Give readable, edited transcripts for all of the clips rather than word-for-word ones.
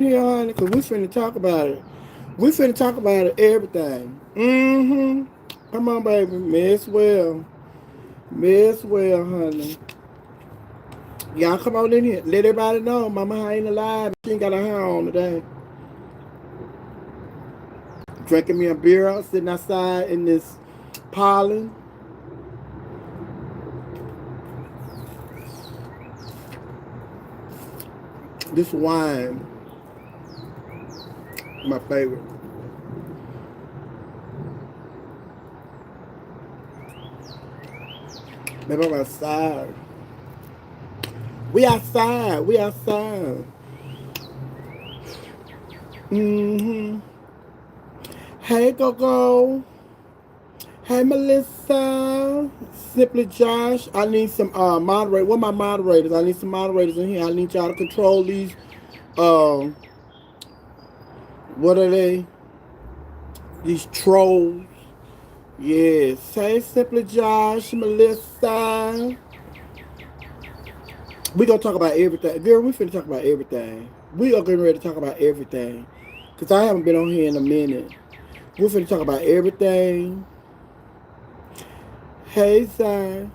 here, honey, because we finna talk about it. We finna talk about it, everything. Mm-hmm. Come on, baby. Miss well. Miss well, honey. Y'all come on in here. Let everybody know Mama ain't alive. She ain't got her hair on today. Drinking me a beer out, sitting outside in this pollen. This wine, my favorite. Maybe I'm outside. We outside. We outside. Mm-hmm. Hey, Go-Go. Hey, Melissa. Simply Josh. I need some moderators. What are my moderators? I need some moderators in here. I need y'all to control these. Um, what are they? These trolls. Yes. Hey, Simply Josh, Melissa. We gonna talk about everything. Girl, we finna talk about everything. We are getting ready to talk about everything. Cause I haven't been on here in a minute. We're finna talk about everything. Hey, Si.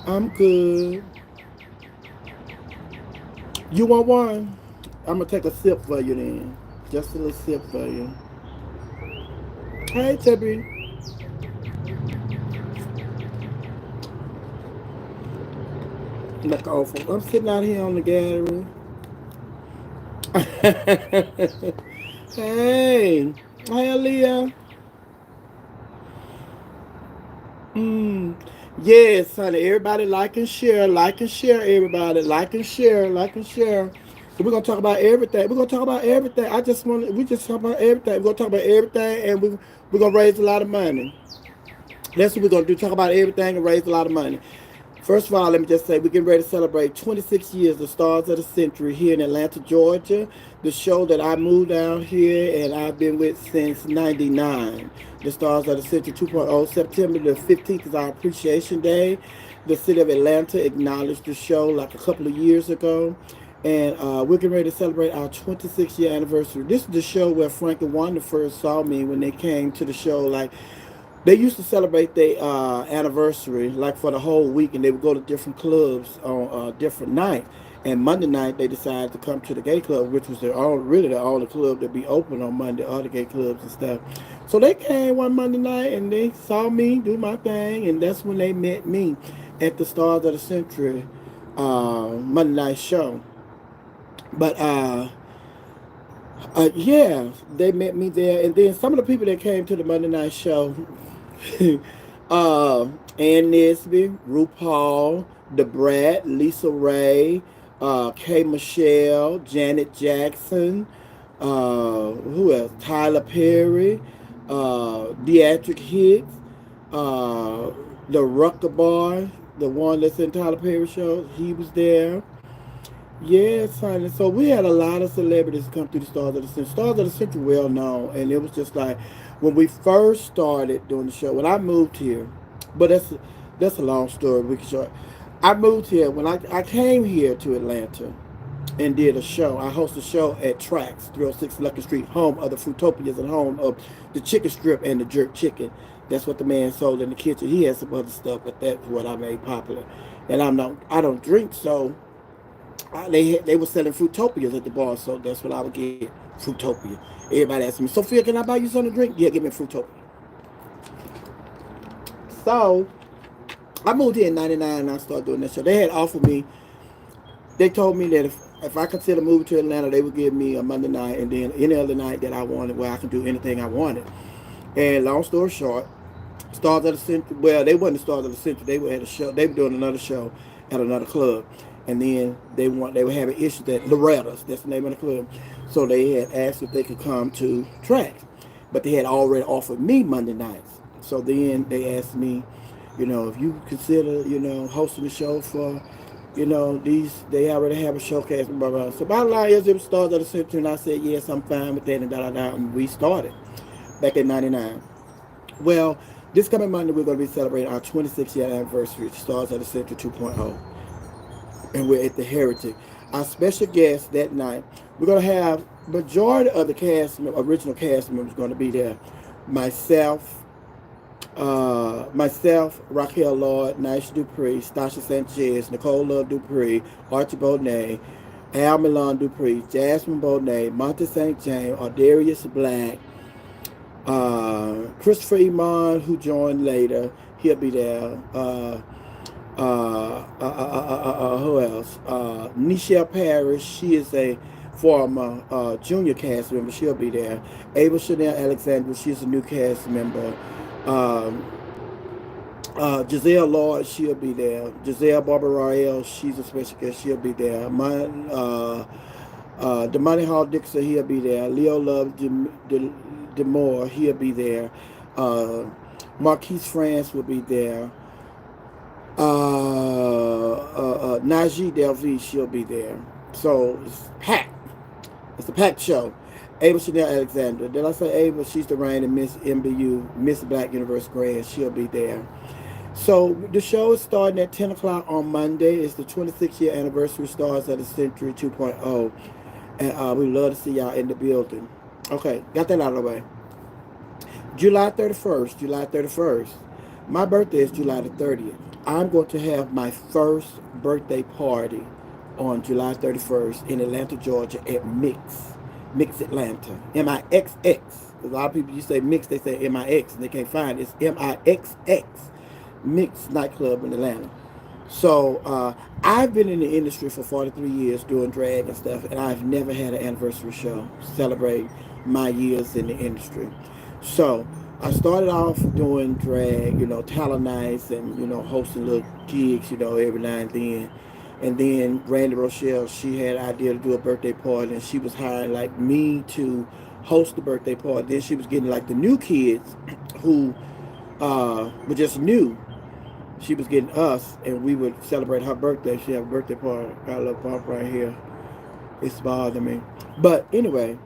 I'm good. You want one? I'm gonna take a sip for you then. Just a little sip for you. Hey, Tippy. Look awful. I'm sitting out here on the gallery. Hey. Hey, Aaliyah. Mm. Yes, honey. Everybody like and share. Everybody like and share, like and share. So we're gonna talk about everything. We're gonna talk about everything. We just talk about everything. We're gonna talk about everything, and we're gonna raise a lot of money. That's what we're gonna do. Talk about everything and raise a lot of money. First of all, let me just say we're getting ready to celebrate 26 years of Stars of the Century here in Atlanta, Georgia. The show that I moved down here and I've been with since '99. The Stars of the Century 2.0. September the 15th is our Appreciation Day. The city of Atlanta acknowledged the show like a couple of years ago. And we're getting ready to celebrate our 26-year anniversary. This is the show where Frank and Wanda first saw me when they came to the show. Like, they used to celebrate their anniversary like for the whole week, and they would go to different clubs on different nights. And Monday night they decided to come to the gay club, which was really the only club that be open on Monday, all the gay clubs and stuff. So they came one Monday night and they saw me do my thing, and that's when they met me at the Stars of the Century Monday night show. But yeah, they met me there, and then some of the people that came to the Monday night show, uh, Ann Nesby, RuPaul, The Brat, Lisa Ray, K. Michelle, Janet Jackson, who else? Tyler Perry, Beatrice Hicks, uh, the Rucker Boy, the one that's in Tyler Perry show. He was there. Yes, honey. So we had a lot of celebrities come through the Stars of the Century. Stars of the Century, well known, and it was just like when we first started doing the show. When I moved here, but that's a long story. We can short. I moved here when I came here to Atlanta and did a show. I hosted a show at Trax 306 Lucky Street, home of the Fruitopias and home of the chicken strip and the jerk chicken. That's what the man sold in the kitchen. He had some other stuff, but that's what I made popular. And I don't drink, so they were selling Fruitopias at the bar, so that's what I would get. Fruitopia. Everybody asked me, Sophia, can I buy you something to drink? Yeah, give me a Fruitopia. So I moved here in '99 and I started doing that show. They had offered me. They told me that if I consider moving to Atlanta, they would give me a Monday night and then any other night that I wanted, where I can do anything I wanted. And long story short, Stars of the Century. Well, they wasn't the Stars of the Century. They were at a show. They were doing another show at another club, and then they were having issues at Loretta's. That's the name of the club. So they had asked if they could come to track, but they had already offered me Monday nights. So then they asked me, if you consider, hosting the show for, these they already have a showcase. Blah, blah. So bottom line is it was Stars of the Century, and I said yes, I'm fine with that, and da da da. And we started back in '99. Well, this coming Monday, we're going to be celebrating our 26th year anniversary, Stars of the Century 2.0. And we're at the Heritage. Our special guest that night, we're gonna have majority of the original cast members, going to be there. Myself, Raquel Lord, Nice Dupree, Stasha Sanchez, Nicole Love Dupree, Archie Bonet, Al Milan Dupree, Jasmine Bonet, Monte St. James, Ardarius Black, Christopher Iman, who joined later, he'll be there. Who else? Nichelle Parrish, she is a former junior cast member, she'll be there. Ava Chanel Alexander, she's a new cast member. Um, Giselle Lord, she'll be there. Giselle Barbara Royale, she's a special guest, she'll be there. Damani Hall Dixon, he'll be there. Leo Love Demore, he'll be there. Marquise France will be there. Najee Delvey, she'll be there. So it's packed. It's a packed show. Ava Chanel Alexander. Did I say Ava? She's the reigning Miss MBU, Miss Black Universe Grand. She'll be there. So the show is starting at 10 o'clock on Monday. It's the 26th-year anniversary stars of the Century 2.0. And we love to see y'all in the building. Okay, got that out of the way. July 31st, July 31st. My birthday is July the 30th. I'm going to have my first birthday party on July 31st in Atlanta, Georgia at Mix Atlanta. MIXX. A lot of people, you say Mix, they say MIX, and they can't find it. It's MIXX. Mix nightclub in Atlanta. So I've been in the industry for 43 years doing drag and stuff, and I've never had an anniversary show celebrate my years in the industry. So I started off doing drag, talent nights, and hosting little gigs, every now and then. And then Randy Rochelle, she had an idea to do a birthday party, and she was hiring like me to host the birthday party. Then she was getting like the new kids who were just new. She was getting us, and we would celebrate her birthday. She had a birthday party. Got a little bump right here. It's bothering me. But anyway,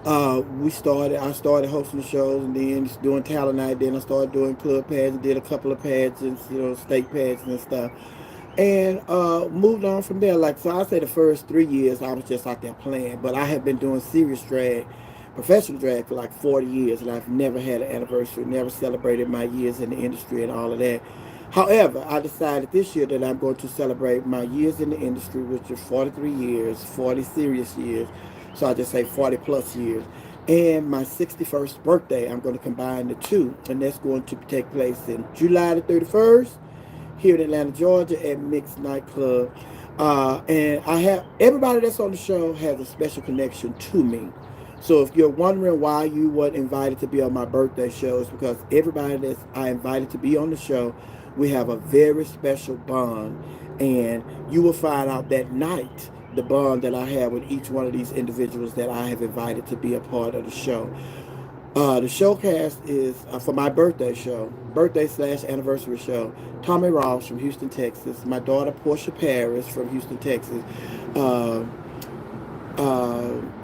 I started hosting the shows, and then doing talent night. Then I started doing club pads and did a couple of pageants, state pads and stuff. And moved on from there. Like, so I say the first 3 years I was just out there playing, but I have been doing serious drag, professional drag, for like 40 years, and I've never had an anniversary, never celebrated my years in the industry and all of that. However, I decided this year that I'm going to celebrate my years in the industry, which is 43 years, 40 serious years. So I just say 40 plus years. And my 61st birthday, I'm going to combine the two. And that's going to take place in July the 31st here in Atlanta, Georgia at Mix Nightclub. And I have everybody that's on the show has a special connection to me. So if you're wondering why you weren't invited to be on my birthday show, it's because everybody that I invited to be on the show, we have a very special bond. And you will find out that night the bond that I have with each one of these individuals that I have invited to be a part of the show. The showcast is for my birthday/anniversary show. Tommy Ross from Houston, Texas. My daughter Portia Paris from Houston, Texas. Uh,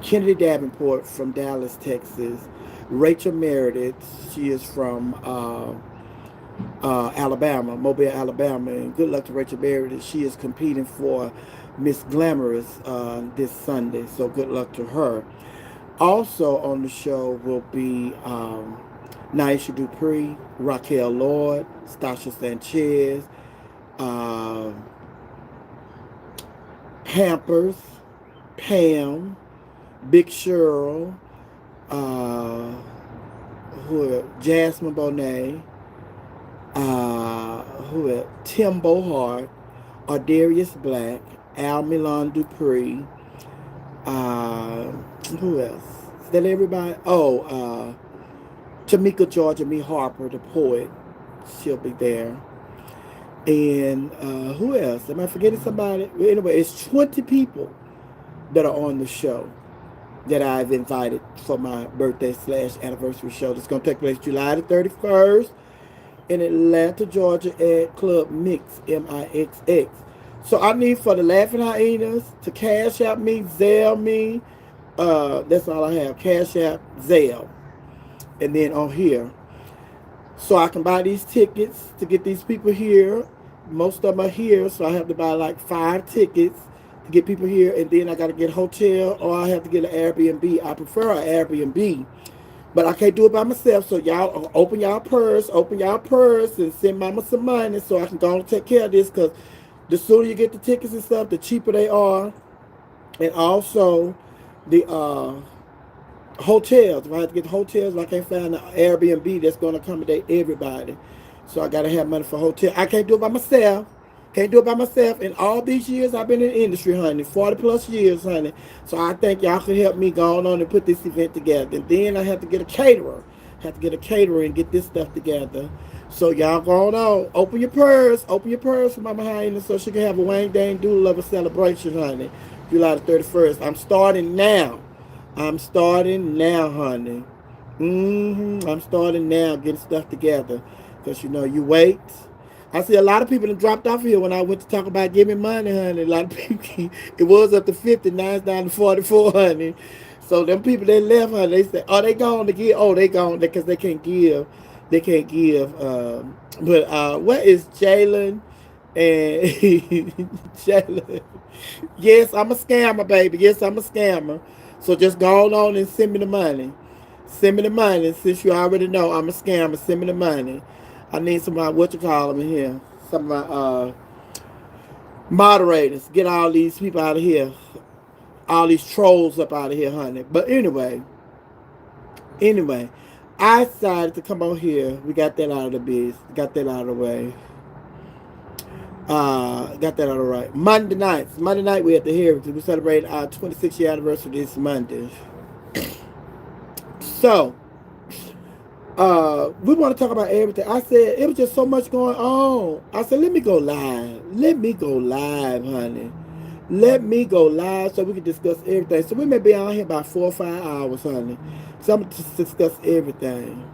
Kennedy Davenport from Dallas, Texas. Rachel Meredith, she is from Alabama, Mobile, Alabama. And good luck to Rachel Meredith. She is competing for Miss Glamorous this Sunday, so good luck to her. Also on the show will be Naisha Dupree, Raquel Lord, Stasha Sanchez, uh, Pampers, Pam, Big Cheryl, uh, Jasmine Bonet, who else? Tim Bohart, Ardarius Black, Al Milan Dupree, uh, who else? Is that everybody? Tamika Georgia Me Harper, the poet. She'll be there. And who else? Am I forgetting somebody? Well, anyway, it's 20 people that are on the show that I've invited for my birthday/anniversary show. That's going to take place July the 31st in Atlanta, Georgia at Club Mix, MIXX. So I need for the Laughing Hyenas to cash out me, Zelle me. That's all I have. Cash App, Zelle. And then on here. So I can buy these tickets to get these people here. Most of them are here, so I have to buy like 5 tickets to get people here, and then I got to get a hotel or I have to get an Airbnb. I prefer an Airbnb, but I can't do it by myself. So y'all open y'all purse, and send mama some money so I can go and take care of this. Cause the sooner you get the tickets and stuff, the cheaper they are, and also the hotels. If I have to get hotels, I can't find an Airbnb that's going to accommodate everybody. So I got to have money for hotel. I can't do it by myself. Can't do it by myself. In all these years I've been in the industry, honey, 40 plus years, honey. So I think y'all could help me go on and put this event together. And then I have to get a caterer. Have to get a caterer and get this stuff together. So y'all go on, open your purse for Mama Hyena so she can have a Wang Dang Doodle of a celebration, honey. July the 31st. I'm starting now. I'm starting now, honey. I'm starting now, getting stuff together. Because, you wait. I see a lot of people that dropped off here when I went to talk about giving money, honey. A lot of people, it was up to 50, now it's down to 44, honey. So them people that left, honey, they said, oh, they gone to give. Oh, they gone because they can't give. They can't give. But what is Jalen and Jalen? Yes, I'm a scammer, baby. Yes, I'm a scammer. So just go on and send me the money. Send me the money. Since you already know I'm a scammer, send me the money. I need some of my, what you call them in here. Some of my moderators. Get all these people out of here. All these trolls up out of here, honey. But anyway, I decided to come on here. We got that out of the biz. Got that out of the way. Got that out of the right. Monday nights. Monday night we at the Heritage. We celebrate our 26th year anniversary this Monday. So, we want to talk about everything. I said it was just so much going on. I said, let me go live. Let me go live, honey. Let me go live so we can discuss everything. So we may be on here about 4 or 5 hours, honey. So I'm going to discuss everything.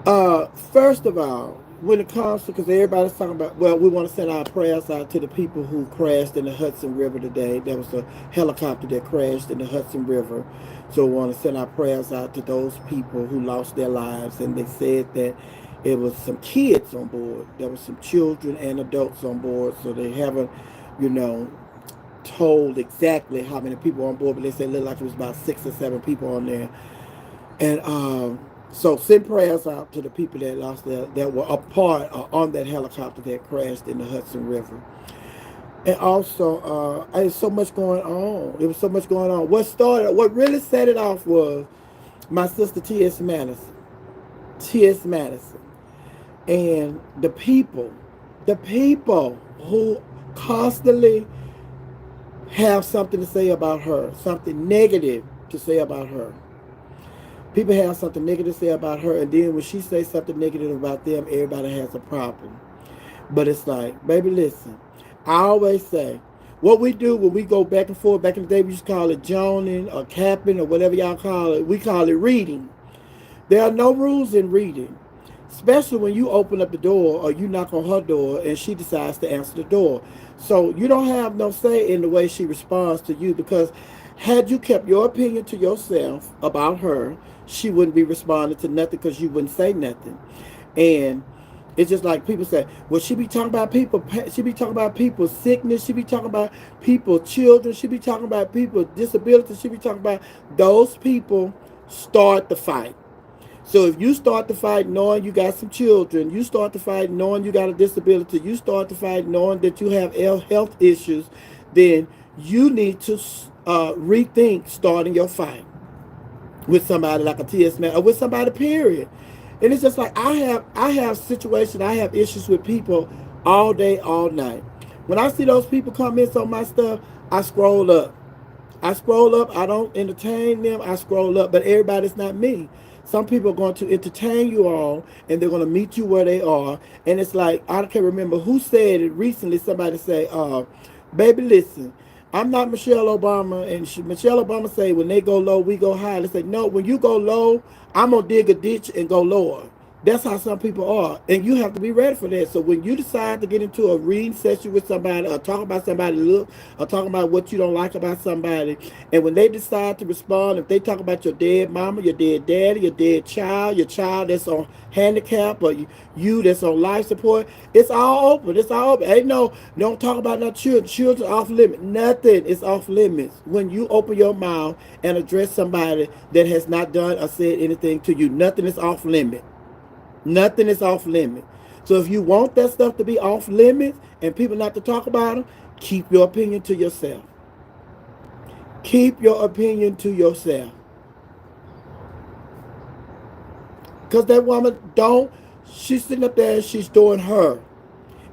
First of all, when it comes to, because everybody's talking about, well, we want to send our prayers out to the people who crashed in the Hudson River today. There was a helicopter that crashed in the Hudson River. So we want to send our prayers out to those people who lost their lives. And they said that it was some kids on board. There was some children and adults on board. So they haven't, told exactly how many people on board, but they said it looked like it was about 6 or 7 people on there. And so send prayers out to the people that lost that were a part on that helicopter that crashed in the Hudson River. And also, there's so much going on. There was so much going on. What really set it off was my sister T.S. Madison. T.S. Madison. And the people who constantly have something to say about her, something negative to say about her. People have something negative to say about her, and then when she says something negative about them, everybody has a problem. But it's like, baby, listen. I always say, what we do when we go back and forth, back in the day, we used to call it joning or capping or whatever y'all call it. We call it reading. There are no rules in reading, especially when you open up the door or you knock on her door and she decides to answer the door. So you don't have no say in the way she responds to you, because had you kept your opinion to yourself about her, she wouldn't be responding to nothing because you wouldn't say nothing. And it's just like people say, well, she be talking about people, she be talking about people's sickness, she be talking about people's children, she be talking about people's disabilities, she be talking about those people start the fight. So if you start the fight knowing you got some children, you start the fight knowing you got a disability, you start the fight knowing that you have health issues, then you need to rethink starting your fight with somebody like a T.S. Man or with somebody, period. And it's just like I have situations, I have issues with people all day, all night. When I see those people comments on my stuff, I scroll up. I don't entertain them, I scroll up, but everybody's not me. Some people are going to entertain you all, and they're going to meet you where they are. And it's like, I can't remember who said it recently. Somebody say, baby, listen, I'm not Michelle Obama. And Michelle Obama say, when they go low, we go high. They say, no, when you go low, I'm going to dig a ditch and go lower. That's how some people are. And you have to be ready for that. So when you decide to get into a reading session with somebody or talk about somebody's look or talk about what you don't like about somebody, and when they decide to respond, if they talk about your dead mama, your dead daddy, your dead child, your child that's on handicap, or you that's on life support, it's all open. It's all open. Ain't no, don't talk about no children. Children off limits. Nothing is off limits when you open your mouth and address somebody that has not done or said anything to you. Nothing is off limits. Nothing is off limit. So if you want that stuff to be off limits and people not to talk about them, keep your opinion to yourself. Keep your opinion to yourself. Because that woman don't, she's sitting up there and she's doing her.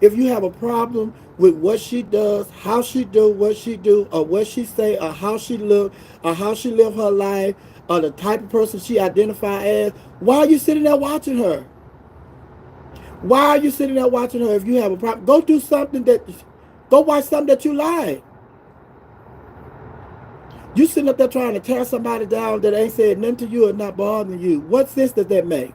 If you have a problem with what she does, how she do what she do, or what she say, or how she look, or how she live her life, or the type of person she identify as, why are you sitting there watching her? Why are you sitting there watching her if you have a problem? Go do something that, go watch something that you like. You sitting up there trying to tear somebody down that ain't said nothing to you or not bothering you. What sense does that make?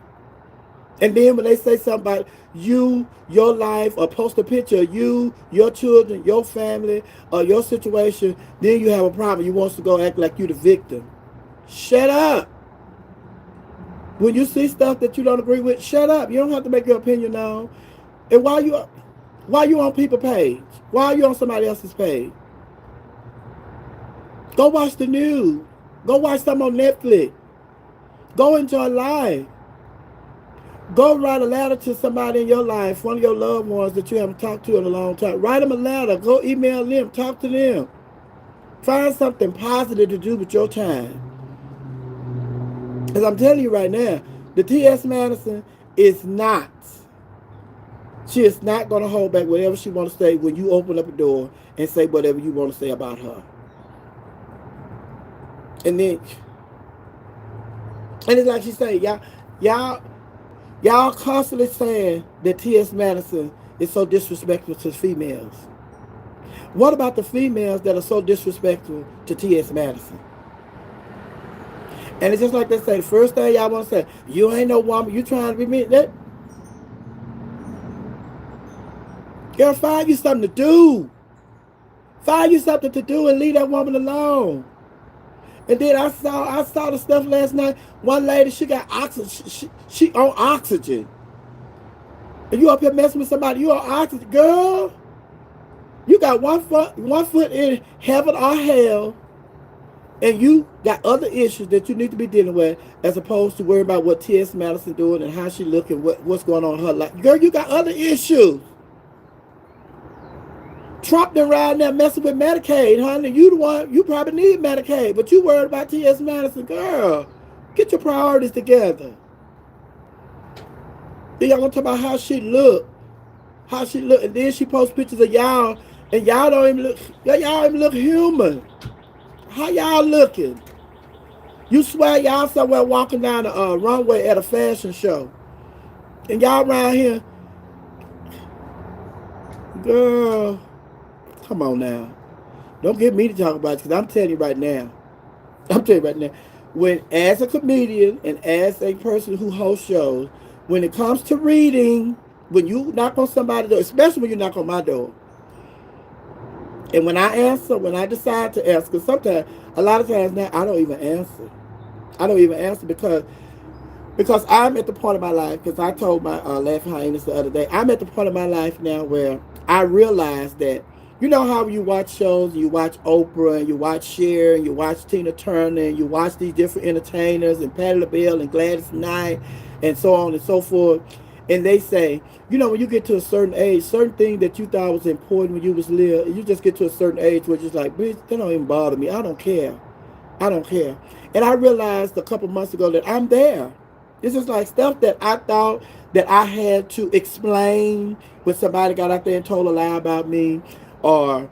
And then when they say something about you, your life, or post a picture of you, your children, your family, or your situation, then you have a problem. You want to go act like you the victim. Shut up. When you see stuff that you don't agree with, shut up. You don't have to make your opinion known. And why you on people's page? Why are you on somebody else's page? Go watch the news. Go watch something on Netflix. Go enjoy life. Go write a letter to somebody in your life, one of your loved ones that you haven't talked to in a long time. Write them a letter. Go email them. Talk to them. Find something positive to do with your time. Because I'm telling you right now, the T.S. Madison is not. She is not going to hold back whatever she want to say when you open up a door and say whatever you want to say about her. And then, and it's like she said, y'all constantly saying that T.S. Madison is so disrespectful to females. What about the females that are so disrespectful to T.S. Madison? And it's just like they say, the first thing y'all want to say, you ain't no woman, you trying to be me. That, girl, find you something to do. Find you something to do and leave that woman alone. And then I saw the stuff last night. One lady, she got oxygen. She on oxygen. And you up here messing with somebody, you on oxygen. Girl, you got one foot in heaven or hell, and you got other issues that you need to be dealing with, as opposed to worrying about what T.S. Madison doing and how she looking, what's going on in her life. Girl, you got other issues. Trump done riding there messing with Medicaid, honey. You the one, you probably need Medicaid, but you worried about T.S. Madison. Girl, get your priorities together. Then y'all gonna talk about how she look. How she look, and then she posts pictures of y'all, and y'all don't even look, y'all even look human. How y'all looking? You swear y'all somewhere walking down the runway at a fashion show, and y'all around here, girl, come on now. Don't get me to talk about it, because I'm telling you right now. When, as a comedian and as a person who hosts shows, when it comes to reading, when you knock on somebody's door, especially when you knock on my door, and when I answer, when I decide to answer, because sometimes, a lot of times now, I don't even answer. I don't even answer because I'm at the point of my life, because I told my laughing hyenas the other day, I'm at the point of my life now where I realize that, you know how you watch shows, you watch Oprah, and you watch Cher, and you watch Tina Turner, and you watch these different entertainers, and Patti LaBelle, and Gladys Knight, and so on and so forth, and they say, you know, when you get to a certain age, certain thing that you thought was important when you was little, you just get to a certain age where you're just like, bitch, that don't even bother me. I don't care. I don't care. And I realized a couple months ago that I'm there. This is like stuff that I thought that I had to explain when somebody got out there and told a lie about me, or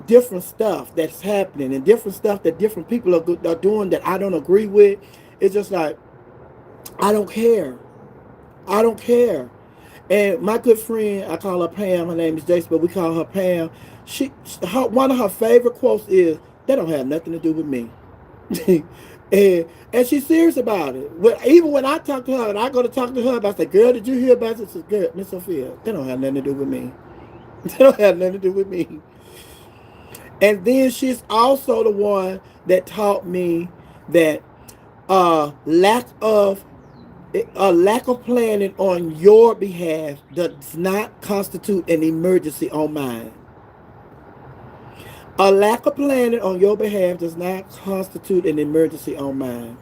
different stuff that's happening, and different stuff that different people are doing that I don't agree with. It's just like, I don't care. I don't care. And my good friend, I call her Pam, her name is Jason, but we call her Pam. One of her favorite quotes is, "That don't have nothing to do with me." and she's serious about it. Even when I talk to her and I go to talk to her about, I say, "Girl, did you hear about this?" She says, "Girl, Miss Sophia, they don't have nothing to do with me. They don't have nothing to do with me." And then she's also the one that taught me that lack of a lack of planning on your behalf does not constitute an emergency on mine. A lack of planning on your behalf does not constitute an emergency on mine.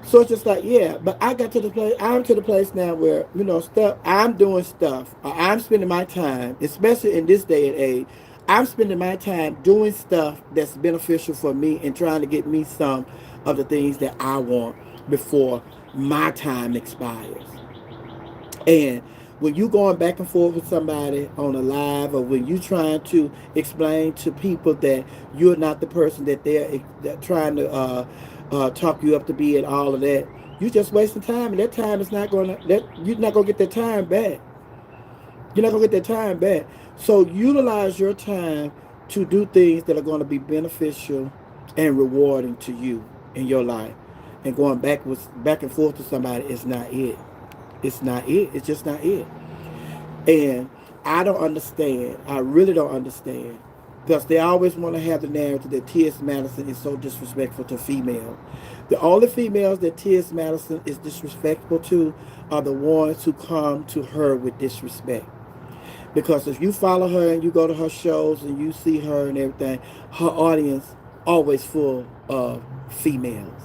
So it's just like, yeah, but I got to the place, I'm to the place now where, stuff, I'm doing stuff. I'm spending my time, especially in this day and age, I'm spending my time doing stuff that's beneficial for me and trying to get me some of the things that I want before my time expires. And when you going back and forth with somebody on a live, or when you trying to explain to people that you're not the person that they're trying to talk you up to be, and all of that, you just wasting time, and that time is not gonna that you're not gonna get that time back. You're not gonna get that time back. So utilize your time to do things that are going to be beneficial and rewarding to you in your life. And going back and forth to somebody is not it. It's not it. It's just not it. And I don't understand. I really don't understand. Because they always want to have the narrative that T.S. Madison is so disrespectful to females. The only females that T.S. Madison is disrespectful to are the ones who come to her with disrespect. Because if you follow her and you go to her shows and you see her and everything, her audience always full of females.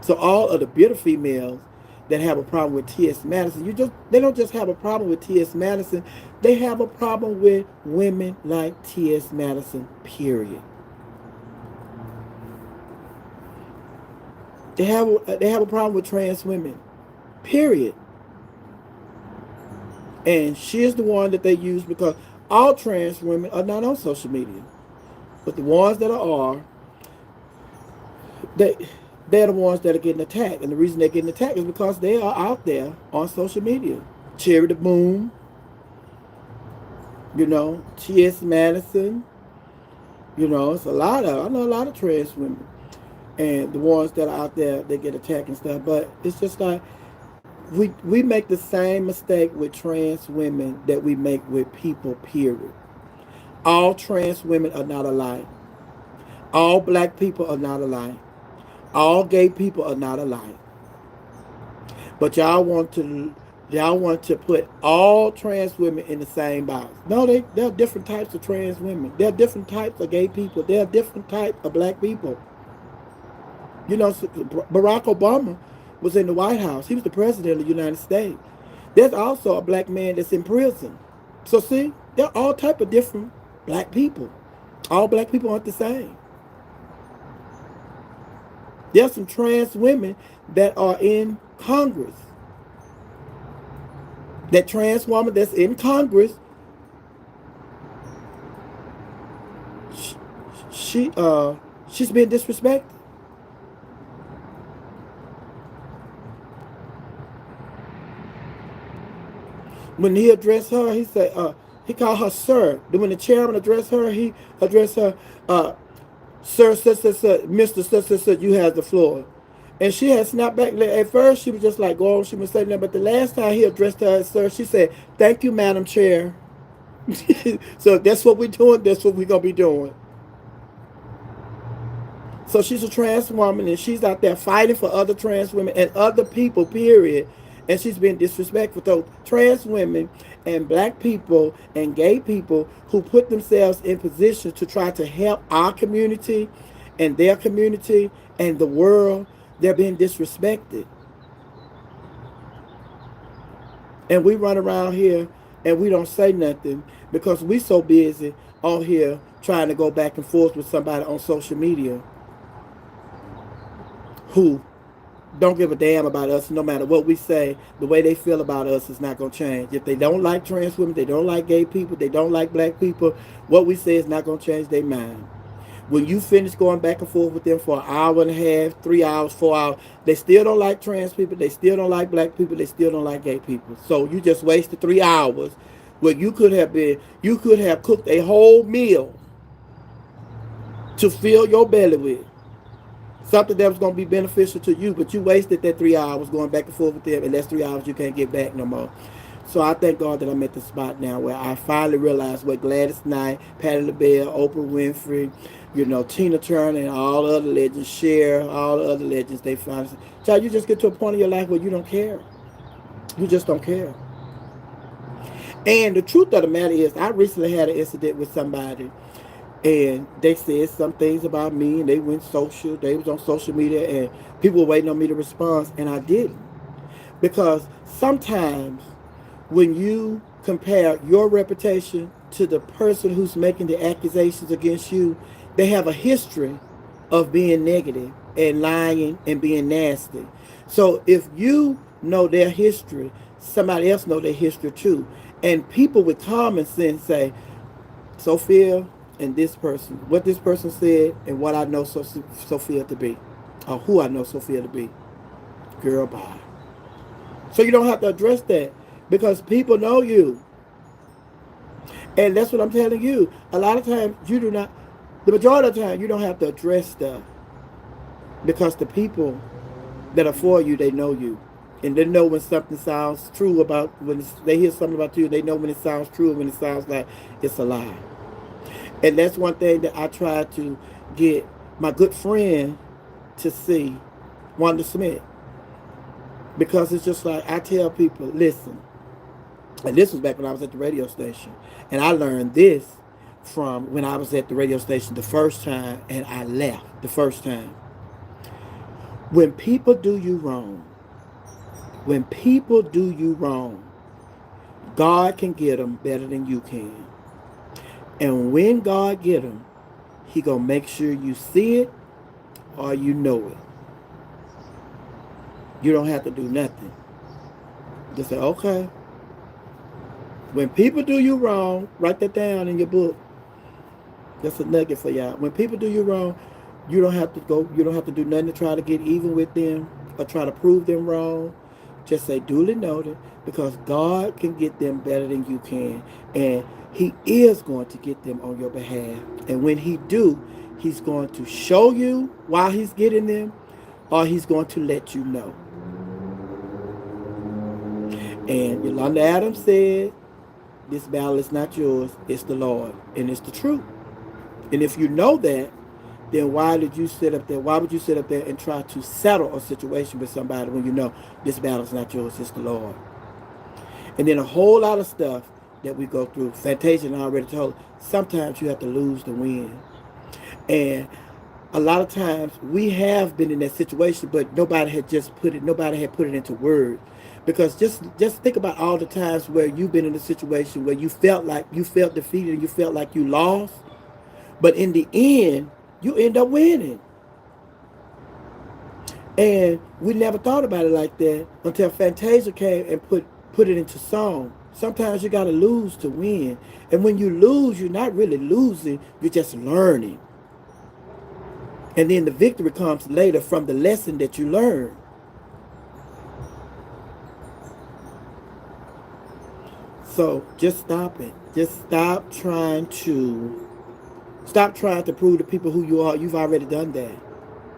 So all of the bitter females that have a problem with T.S. Madison, they don't just have a problem with T.S. Madison, they have a problem with women like T.S. Madison, period. They have a problem with trans women, period. And she is the one that they use because all trans women are not on social media. But the ones that are, they they're the ones that are getting attacked. And the reason they're getting attacked is because they are out there on social media. Cherry the Boom, T.S. Madison, it's I know a lot of trans women. And the ones that are out there, they get attacked and stuff. But it's just like, we make the same mistake with trans women that we make with people, period. All trans women are not alike. All black people are not alike. All gay people are not alike. But y'all want to put all trans women in the same box. No, there are different types of trans women. There are different types of gay people. There are different types of black people. Barack Obama was in the White House. He was the president of the United States. There's also a black man that's in prison. So see, there are all type of different black people. All black people aren't the same. There's some trans women that are in Congress. That trans woman that's in Congress, she she's being disrespected. When he addressed her, he called her sir. Then when the chairman addressed her, he addressed her, sir, Mr. You have the floor. And she had snapped back. At first, she was just like, go on, she was saying that. But the last time he addressed her as sir, she said, thank you, Madam Chair. So that's what we're doing. That's what we're going to be doing. So she's a trans woman, and she's out there fighting for other trans women and other people, period. And she's been disrespectful to trans women and black people and gay people who put themselves in positions to try to help our community and their community and the world. They're being disrespected. And we run around here and we don't say nothing because we so busy on here trying to go back and forth with somebody on social media who don't give a damn about us. No matter what we say, the way they feel about us is not going to change. If they don't like trans women, they don't like gay people, they don't like black people, what we say is not going to change their mind. When you finish going back and forth with them for an hour and a half, 3 hours, 4 hours, they still don't like trans people, they still don't like black people, they still don't like gay people. So you just wasted 3 hours where you could have cooked a whole meal to fill your belly with. Something that was going to be beneficial to you, but you wasted that 3 hours going back and forth with them, and that's 3 hours you can't get back no more. So I thank God that I'm at the spot now where I finally realized what Gladys Knight, Patti LaBelle, Oprah Winfrey, Tina Turner, and all the other legends, Cher, all the other legends, they finally said, child, you just get to a point in your life where you don't care. You just don't care. And the truth of the matter is, I recently had an incident with somebody, and they said some things about me, and they went social. They was on social media, and people were waiting on me to respond, and I didn't. Because sometimes when you compare your reputation to the person who's making the accusations against you, they have a history of being negative and lying and being nasty. So if you know their history, somebody else know their history too. And people with common sense say, Sophia and this person, what this person said and what I know Sophia to be, or who I know Sophia to be, girl, bye. So you don't have to address that because people know you. And that's what I'm telling you. A lot of times you do not, the majority of the time you don't have to address stuff because the people that are for you, they know you. And they know when something sounds true about, when they hear something about you, they know when it sounds true and when it sounds like it's a lie. And that's one thing that I try to get my good friend to see, Wanda Smith. Because it's just like I tell people, listen, and this was back when I was at the radio station. And I learned this from when I was at the radio station the first time and I left the first time. When people do you wrong, when people do you wrong, God can get them better than you can. And when God get them, he gonna make sure you see it or you know it. You don't have to do nothing. Just say, okay. When people do you wrong, write that down in your book. That's a nugget for y'all. When people do you wrong, you don't have to go, you don't have to do nothing to try to get even with them or try to prove them wrong. Just say duly noted, because God can get them better than you can. And he is going to get them on your behalf. And when he do, he's going to show you why he's getting them, or he's going to let you know. And Yolanda Adams said, this battle is not yours, it's the Lord. And it's the truth. And if you know that, then why did you sit up there? Why would you sit up there and try to settle a situation with somebody when you know this battle is not yours, it's the Lord? And then a whole lot of stuff that we go through. Fantasia already told, sometimes you have to lose to win. And a lot of times we have been in that situation, but nobody had put it into words. Because just think about all the times where you've been in a situation where you felt defeated and you felt like you lost, but in the end you end up winning. And we never thought about it like that until Fantasia came and put it into song. Sometimes you got to lose to win. And when you lose, you're not really losing, you're just learning. And then the victory comes later from the lesson that you learned. So just stop it. Just stop trying to prove to people who you are. You've already done that.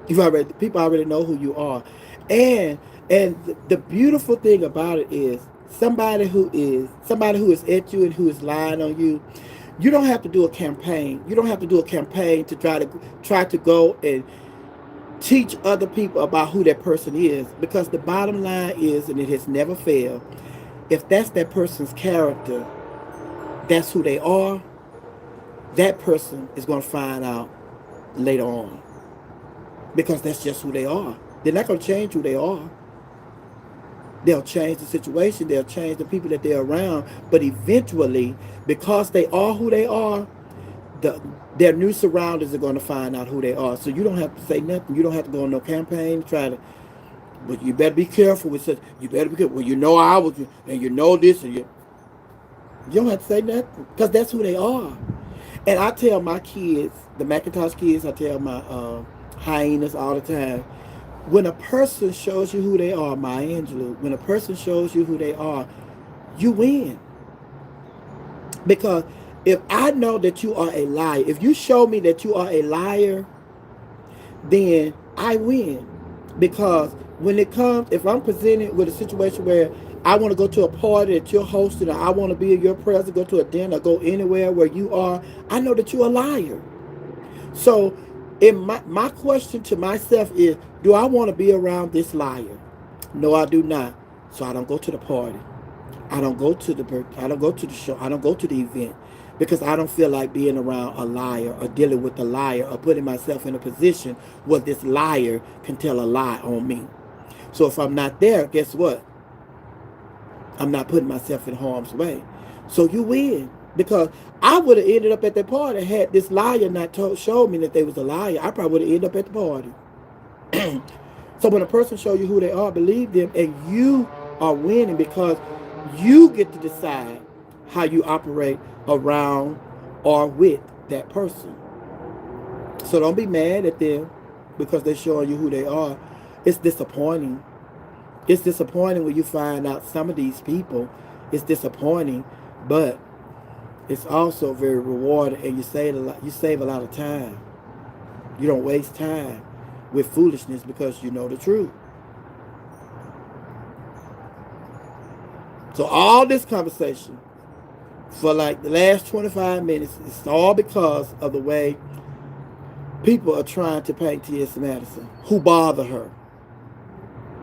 People already know who you are. And the beautiful thing about it is somebody who is at you and who is lying on you, you don't have to do a campaign. You don't have to do a campaign to try to go and teach other people about who that person is, because the bottom line is, and it has never failed, if that's that person's character, that's who they are, that person is going to find out later on, because that's just who they are. They're not going to change who they are. They'll change the situation, they'll change the people that they're around, but eventually, because they are who they are, their new surroundings are going to find out who they are. So you don't have to say nothing. You don't have to go on no campaign to try to, but you better be careful with such. You better be careful. Well, you know I was, and you know this, and you don't have to say nothing, because that's who they are. And I tell my kids, the Macintosh kids, I tell my hyenas all the time, when a person shows you who they are, Maya Angelou, when a person shows you who they are, you win. Because If I know that you are a liar, if you show me that you are a liar, then I win. Because when it comes, if I'm presented with a situation where I want to go to a party that you're hosting, or I want to be in your presence, go to a dinner, go anywhere where you are, I know that you're a liar. So, in my question to myself is, do I want to be around this liar? No, I do not. So I don't go to the party. I don't go to the I don't go to the show. I don't go to the event because I don't feel like being around a liar or dealing with a liar or putting myself in a position where this liar can tell a lie on me. So if I'm not there, guess what? I'm not putting myself in harm's way. So you win. Because I would have ended up at the party had this liar not showed me that they was a liar. I probably would have ended up at the party. So when a person shows you who they are, believe them, and you are winning because you get to decide how you operate around or with that person. So don't be mad at them because they're showing you who they are. It's disappointing. It's disappointing when you find out some of these people. It's disappointing, but it's also very rewarding, and you save a lot. You save a lot of time. You don't waste time with foolishness because you know the truth. So all this conversation for like the last 25 minutes, it's all because of the way people are trying to paint T.S. Madison, who bother her.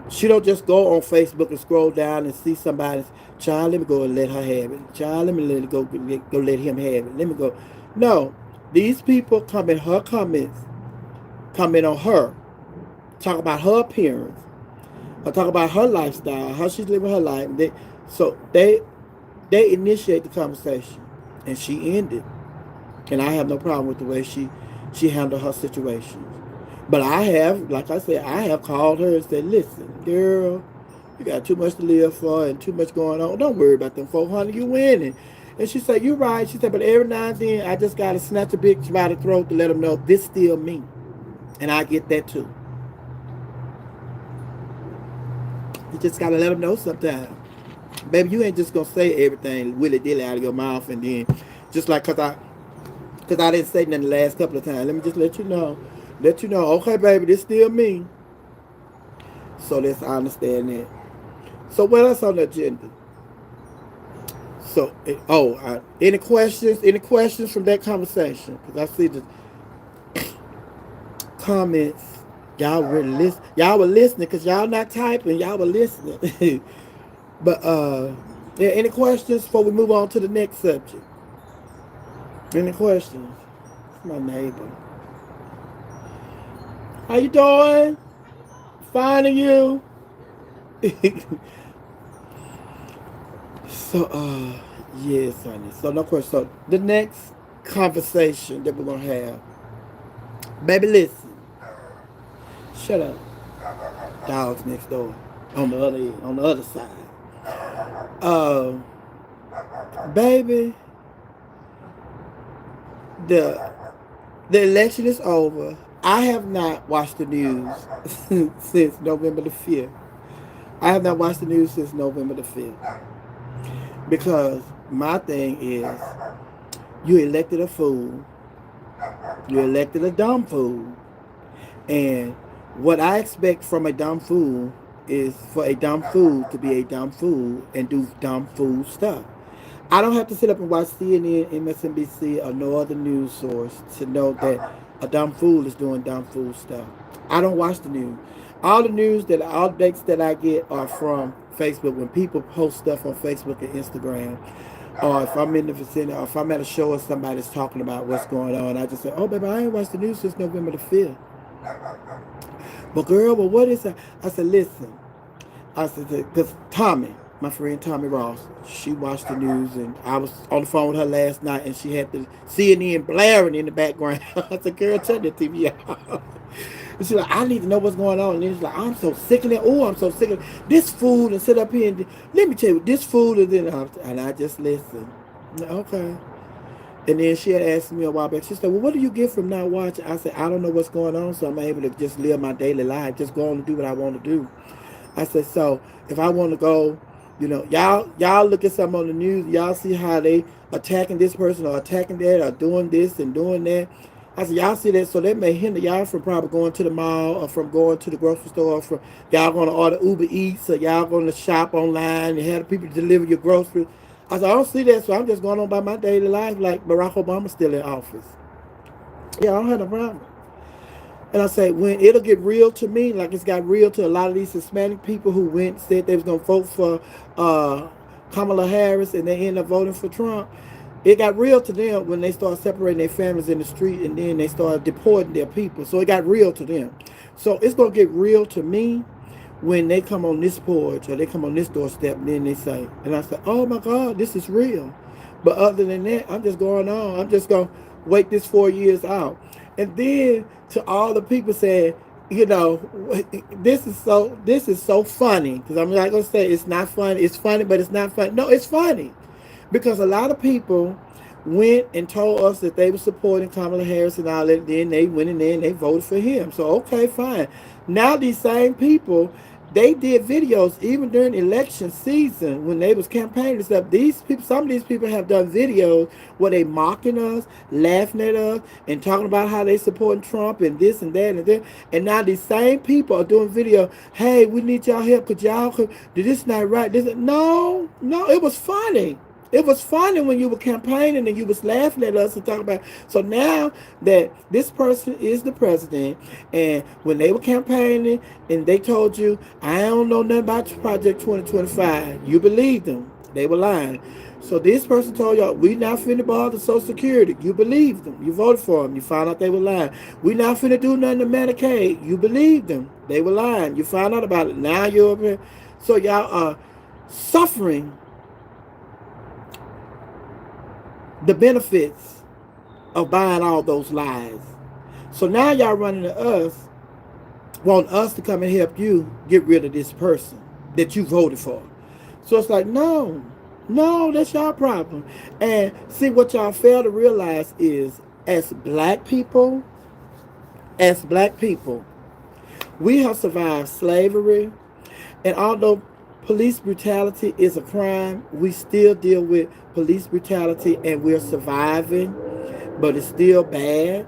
She don't just go on Facebook and scroll down and see somebody's child. Let me go and let her have it. Child, let me let it go let him have it. Let me go. No, these people come in her comments, comment on her, talk about her appearance, or talk about her lifestyle, how she's living her life. They initiate the conversation, and she ended. And I have no problem with the way she handled her situations. But I have, like I said, I have called her and said, "Listen, girl, you got too much to live for and too much going on. Don't worry about them 400. You winning." And she said, "You're right." She said, "But every now and then, I just gotta snatch a bitch by the throat to let them know this still me, and I get that too. You just gotta let them know sometimes, baby. You ain't just gonna say everything willy dilly out of your mouth, and then just like cause I didn't say nothing the last couple of times. Let me just let you know." Let you know, okay, baby, this still me. So let's understand that. So what else on the agenda? So, any questions? Any questions from that conversation? Because I see the comments. Y'all really listen. Y'all were listening because y'all not typing. Y'all were listening. But yeah, any questions before we move on to the next subject? Any questions? My neighbor. How you doing? Finding you. So, yes, honey. So, no question. So, the next conversation that we're gonna have, baby, listen. Shut up. Dogs next door, on the other side. Uh, baby, the the election is over. I have not watched the news since November the 5th. I have not watched the news since November the 5th because my thing is, you elected a fool. You elected a dumb fool. And what I expect from a dumb fool is for a dumb fool to be a dumb fool and do dumb fool stuff. I don't have to sit up and watch CNN, MSNBC, or no other news source to know that a dumb fool is doing dumb fool stuff. I don't watch the news. All the updates that I get are from Facebook. When people post stuff on Facebook and Instagram, or if I'm in the vicinity, or if I'm at a show or somebody's talking about what's going on, I just say, "Oh, baby, I ain't watched the news since November the 5th. But girl, but what is that?" I said, "Listen." I said, because Tommy, my friend Tommy Ross, she watched the news, and I was on the phone with her last night, and she had the CNN blaring in the background. I said, "Girl, turn the TV off." And she's like, "I need to know what's going on." And then she's like, "I'm so sick of it. Oh, I'm so sick of this food." And sit up here and let me tell you, this food is in. And I just listened. Okay. And then she had asked me a while back. She said, "Well, what do you get from not watching?" I said, "I don't know what's going on, so I'm able to just live my daily life, just go on and do what I want to do." I said, "So if I want to go Y'all look at something on the news. Y'all see how they attacking this person or attacking that or doing this and doing that. I said, y'all see that, so that may hinder y'all from probably going to the mall or from going to the grocery store or from y'all going to order Uber Eats or y'all going to shop online and have the people deliver your groceries. I said, I don't see that, so I'm just going on by my daily life like Barack Obama's still in office. Yeah, I don't have no problem. And I say, when it'll get real to me, like it's got real to a lot of these Hispanic people who said they was gonna vote for uh, Kamala Harris, and they ended up voting for Trump. It got real to them when they started separating their families in the street, and then they started deporting their people. So it got real to them. So it's gonna get real to me when they come on this porch or they come on this doorstep, and then they say, and I say, oh my God, this is real. But other than that, I'm just going on. I'm just going to wait this 4 years out. And then to all the people saying, you know, this is so funny, because I'm not going to say it's not funny. It's funny, but it's not funny. No, it's funny because a lot of people went and told us that they were supporting Kamala Harris and all that. Then they went in there and they voted for him. So okay, fine. Now these same people, they did videos even during election season when they was campaigning and stuff. These people, some of these people have done videos where they mocking us, laughing at us, and talking about how they supporting Trump and this and that and that. And now these same people are doing video. Hey, we need y'all help because y'all could do this not right. No, it was funny. It was funny when you were campaigning and you was laughing at us and talking about. So now that this person is the president, and when they were campaigning and they told you, I don't know nothing about Project 2025, you believed them. They were lying. So this person told y'all, we not finna bother Social Security. You believed them. You voted for them. You found out they were lying. We not finna do nothing to Medicaid. You believed them. They were lying. You found out about it. Now you're up here. So y'all are suffering the benefits of buying all those lies. So now y'all running to us, want us to come and help you get rid of this person that you voted for. So it's like, no, that's y'all problem. And see, what y'all fail to realize is, as black people, we have survived slavery, and although police brutality is a crime, we still deal with police brutality and we're surviving, but it's still bad.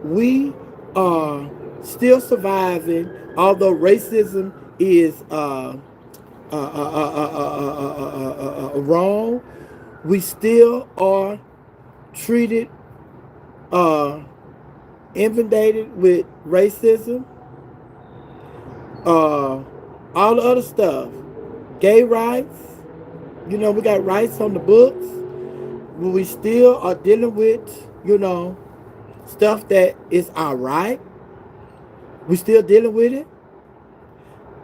We are still surviving, although racism is wrong. We still are treated, uh, inundated with racism, all the other stuff, gay rights. We got rights on the books, but we still are dealing with, stuff that is our right. We still dealing with it.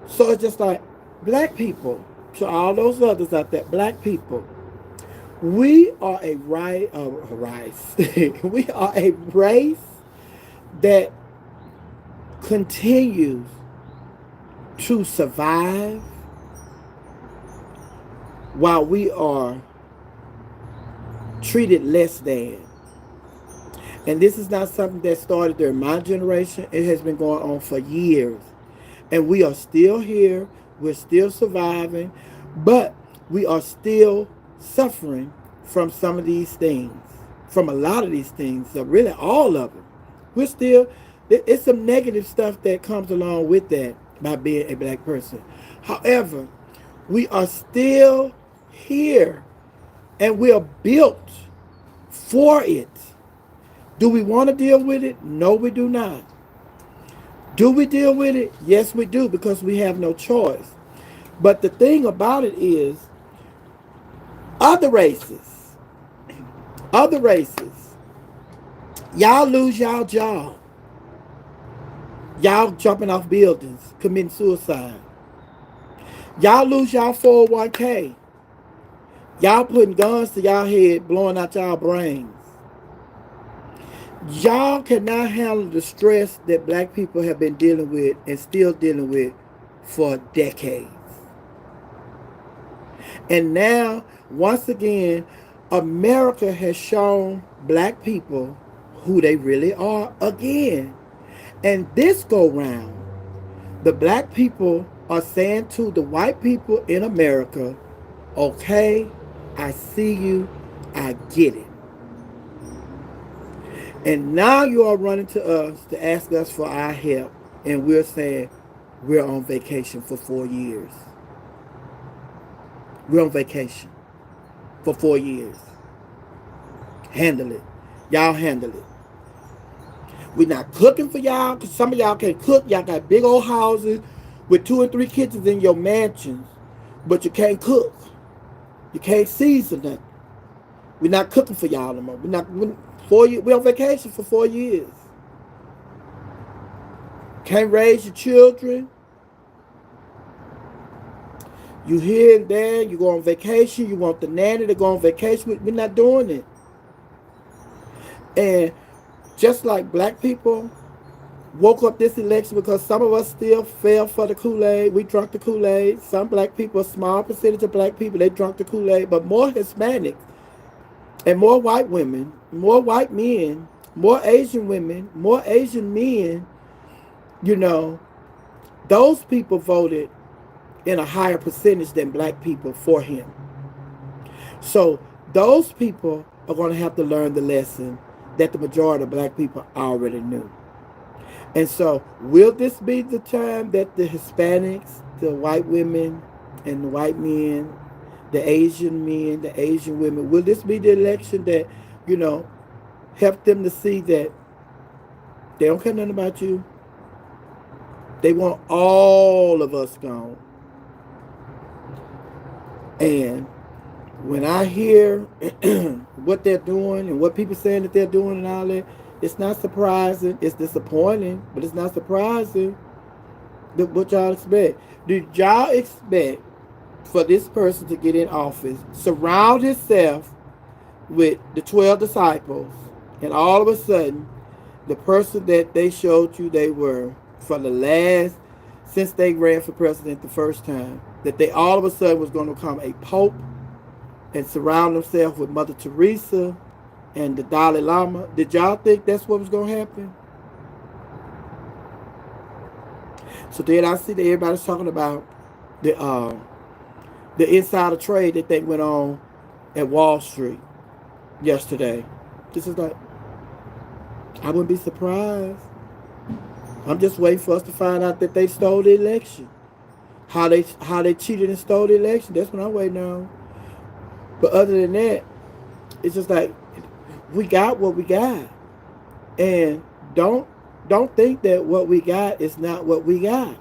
So it's just like black people, to all those others out there, black people, we are a rice. We are a race that continues to survive while we are treated less than. And this is not something that started during my generation. It has been going on for years. And we are still here. We're still surviving. But we are still suffering from some of these things. From a lot of these things. Really all of them. It's some negative stuff that comes along with that by being a black person. However, we are still here. And we are built for it. Do we want to deal with it? No, we do not. Do we deal with it? Yes, we do, because we have no choice. But the thing about it is, other races, other races, y'all lose y'all job. Y'all jumping off buildings, committing suicide. Y'all lose y'all 401k. Y'all putting guns to y'all head, blowing out y'all brains. Y'all cannot handle the stress that black people have been dealing with and still dealing with for decades. And now, once again, America has shown black people who they really are again. And this go round, the black people are saying to the white people in America, Okay, I see you. I get it. And now you are running to us to ask us for our help. And we're saying we're on vacation for 4 years. We're on vacation for 4 years. Handle it. Y'all handle it. We're not cooking for y'all because some of y'all can't cook. Y'all got big old houses with 2 and 3 kitchens in your mansions, but you can't cook. You can't season nothing. We're not cooking for y'all no more. We're on vacation for 4 years. Can't raise your children. You here and there. You go on vacation. You want the nanny to go on vacation. We're not doing it. And just like black people woke up this election because some of us still fell for the Kool-Aid. We drunk the Kool-Aid. Some black people, a small percentage of black people, they drunk the Kool-Aid. But more Hispanics and more white women, more white men, more Asian women, more Asian men, you know, those people voted in a higher percentage than black people for him. So those people are going to have to learn the lesson that the majority of black people already knew. And so, will this be the time that the Hispanics, the white women, and the white men, the Asian men, the Asian women, will this be the election that, you know, help them to see that they don't care nothing about you? They want all of us gone. And when I hear what they're doing and what people saying that they're doing and all that, it's not surprising. It's disappointing, but it's not surprising. What y'all expect? Did y'all expect for this person to get in office, surround himself with the 12 disciples, and all of a sudden, the person that they showed you they were for the last, since they ran for president the first time, that they all of a sudden was going to become a pope and surround themselves with Mother Teresa and the Dalai Lama? Did y'all think that's what was going to happen? So then I see that everybody's talking about the uh, the insider trade that they went on at Wall Street yesterday. This is like, I wouldn't be surprised. I'm just waiting for us to find out that they stole the election. How they cheated and stole the election. That's what I'm waiting on. But other than that, it's just like we got what we got. And don't think that what we got is not what we got.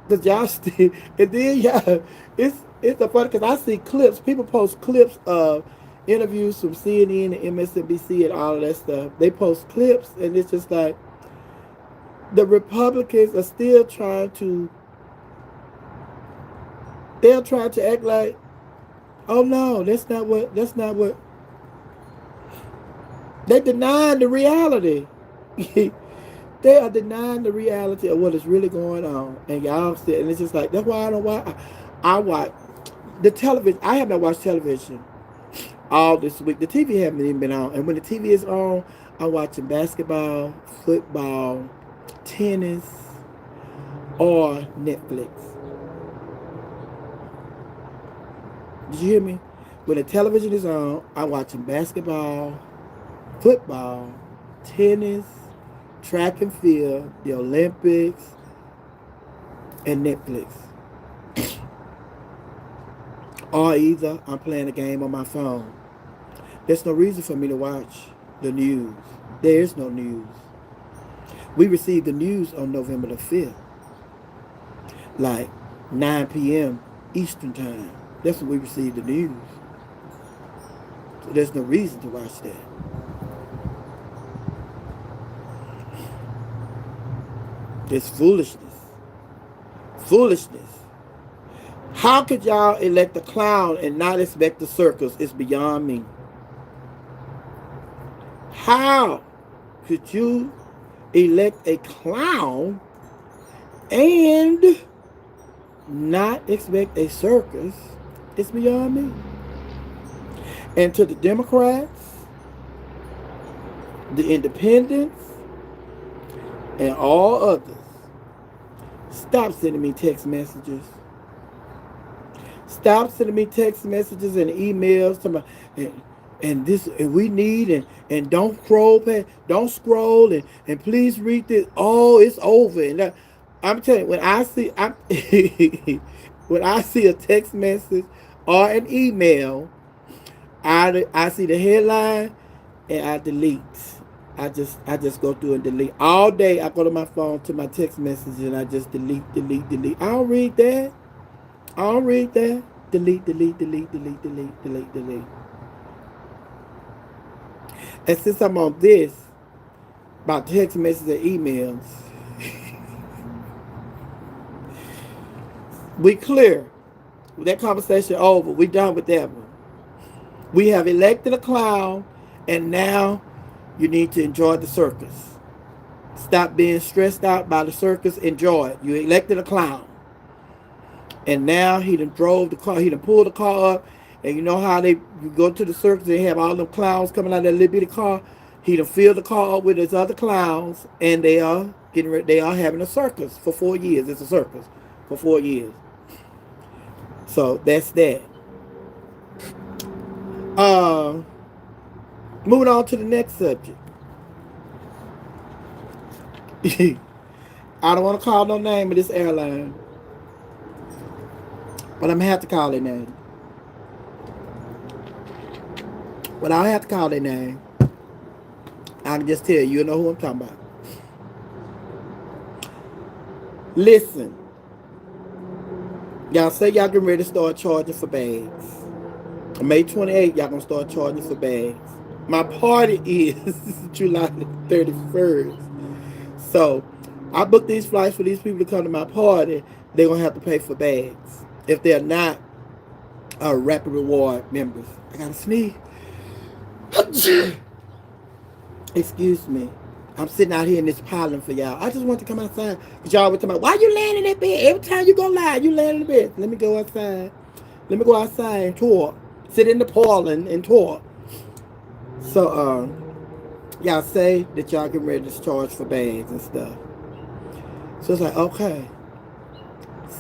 Cause y'all still, and then y'all, it's a funny because I see clips. People post clips of interviews from CNN and MSNBC and all of that stuff. They post clips, and it's just like the Republicans are still trying to. They're trying to act like, oh no, that's not what. That's not what. They denying the reality. They are denying the reality of what is really going on, and y'all still. And it's just like that's why I don't watch. I watch the television. I have not watched television all this week. The TV haven't even been on, and when the TV is on, I'm watching basketball, football, tennis, or Netflix. Did you hear me? When the television is on, I'm watching basketball, football, tennis, track and field, the Olympics, and Netflix. Or either I'm playing a game on my phone. There's no reason for me to watch the news. There is no news. We received the news on November the 5th, like 9 p.m. Eastern Time. That's when we received the news. So there's no reason to watch that. It's foolishness. Foolishness. How could y'all elect a clown and not expect the circus? It's beyond me. How could you elect a clown and not expect a circus? It's beyond me. And to the Democrats, the independents, and all others, stop sending me text messages. Stop sending me text messages and emails to my and this and we need and don't scroll and please read this. Oh, it's over. And I'm telling you, when I see when I see a text message or an email, I see the headline and I delete. I just go through and delete all day. I go to my phone to my text message and I just delete. I don't read that. I don't read that. Delete. And since I'm on this about text messages and emails, we clear. That conversation over. We done with that one. We have elected a clown, and now you need to enjoy the circus. Stop being stressed out by the circus. Enjoy it. You elected a clown. And now he done drove the car, he done pulled the car up, and you know how you go to the circus, they have all them clowns coming out of that little bitty car. He done filled the car up with his other clowns, and they are getting ready, they are having a circus for 4 years. It's a circus for 4 years. So that's that. Uh, moving on to the next subject. I don't want to call no name of this airline, but I'm gonna have to call their name. But I don't have to call their name. I can just tell you, you know who I'm talking about. Listen, y'all say y'all getting ready to start charging for bags. On May 28th, y'all gonna start charging for bags. My party is July 31st. So I booked these flights for these people to come to my party. They're gonna have to pay for bags if they're not Rapid Reward members. I gotta sneeze. Excuse me. I'm sitting out here in this pollen for y'all. I just want to come outside. Because y'all were talking about, why you laying in that bed? Every time you go live, you laying in the bed. Let me go outside. Let me go outside and tour. Sit in the pollen and tour. So, y'all say that y'all get ready to charge for bags and stuff. So it's like, okay.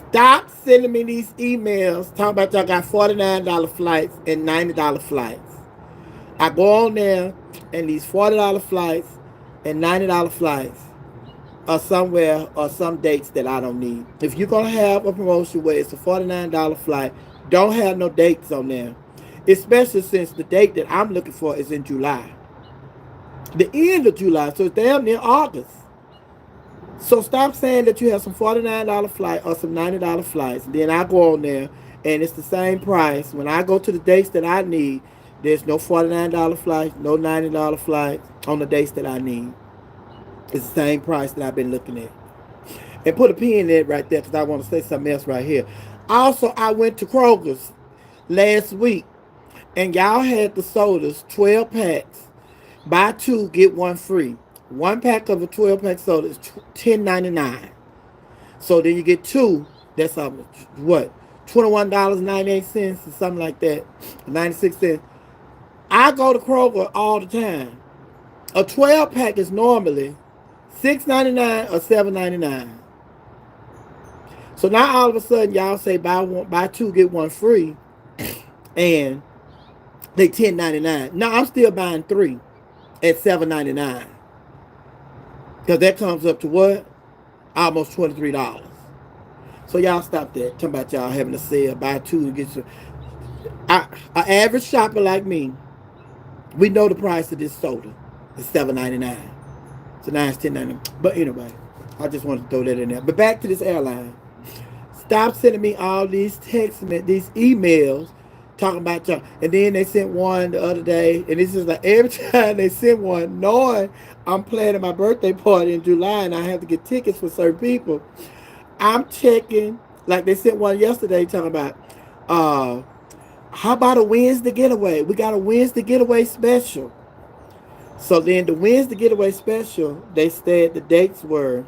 Stop sending me these emails talking about y'all got $49 flights and $90 flights. I go on there and these $40 flights and $90 flights are somewhere or some dates that I don't need. If you're going to have a promotion where it's a $49 flight, don't have no dates on there. Especially since the date that I'm looking for is in July. The end of July, so it's damn near August. So stop saying that you have some $49 flight or some $90 flights. Then I go on there and it's the same price. When I go to the dates that I need, there's no $49 flights, no $90 flights on the dates that I need. It's the same price that I've been looking at. And put a pin in it right there because I want to say something else right here. Also, I went to Kroger's last week and y'all had the sodas, 12 packs. Buy two, get one free. One pack of a 12-pack soda is $10.99. So then you get two. That's what? $21.98 or something like that. 96 cents. I go to Kroger all the time. A 12-pack is normally $6.99 or $7.99. So now all of a sudden y'all say buy two, get one free. And they $10.99. Now I'm still buying three at $7.99. Because that comes up to what? Almost $23. So y'all stop that. Talking about y'all having a sale, buy two and get some. An average shopper like me, we know the price of this soda. It's $7.99. So now it's $10.99. But anyway, I just wanted to throw that in there. But back to this airline. Stop sending me all these texts, these emails talking about y'all. And then they sent one the other day, and this is like every time they send one, knowing I'm planning my birthday party in July and I have to get tickets for certain people, I'm checking. Like they sent one yesterday talking about, how about a Wednesday getaway? We got a Wednesday getaway special. So then the Wednesday getaway special, they said the dates were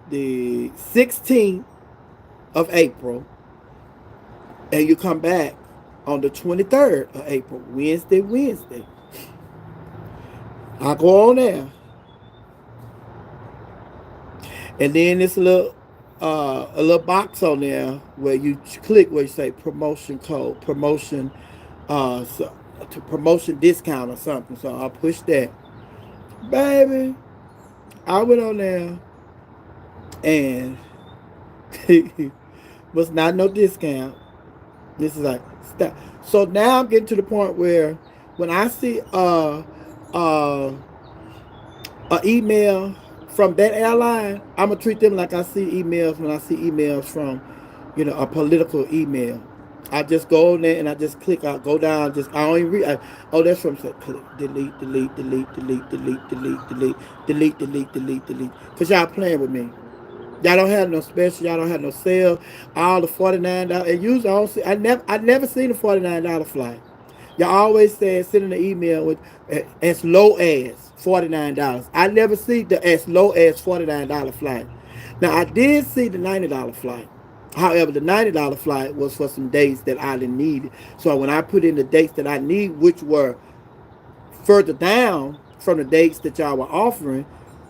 the 16th of April, and you come back on the 23rd of April, Wednesday. I go on there, and then this little a little box on there where you click where you say promotion code, promotion, so, to promotion discount or something. So I'll push that. Baby, I went on there and was not no discount. This is like stop. So now I'm getting to the point where when I see uh a email from that airline, I'm gonna treat them like I see emails when I see emails from, a political email. I just go on there and I just click out, go down, just I don't even read. Oh, that's from click, delete, delete, delete, delete, delete, delete, delete, delete, delete, delete, delete. Cause y'all playing with me. Y'all don't have no special. Y'all don't have no sale. All the $49. And usually I don't see. I never seen a $49 flight. Y'all always say send an email with as low as $49. I never see the as low as $49 flight. Now I did see the $90 flight. However, the $90 flight was for some dates that I didn't need. So when I put in the dates that I need, which were further down from the dates that y'all were offering,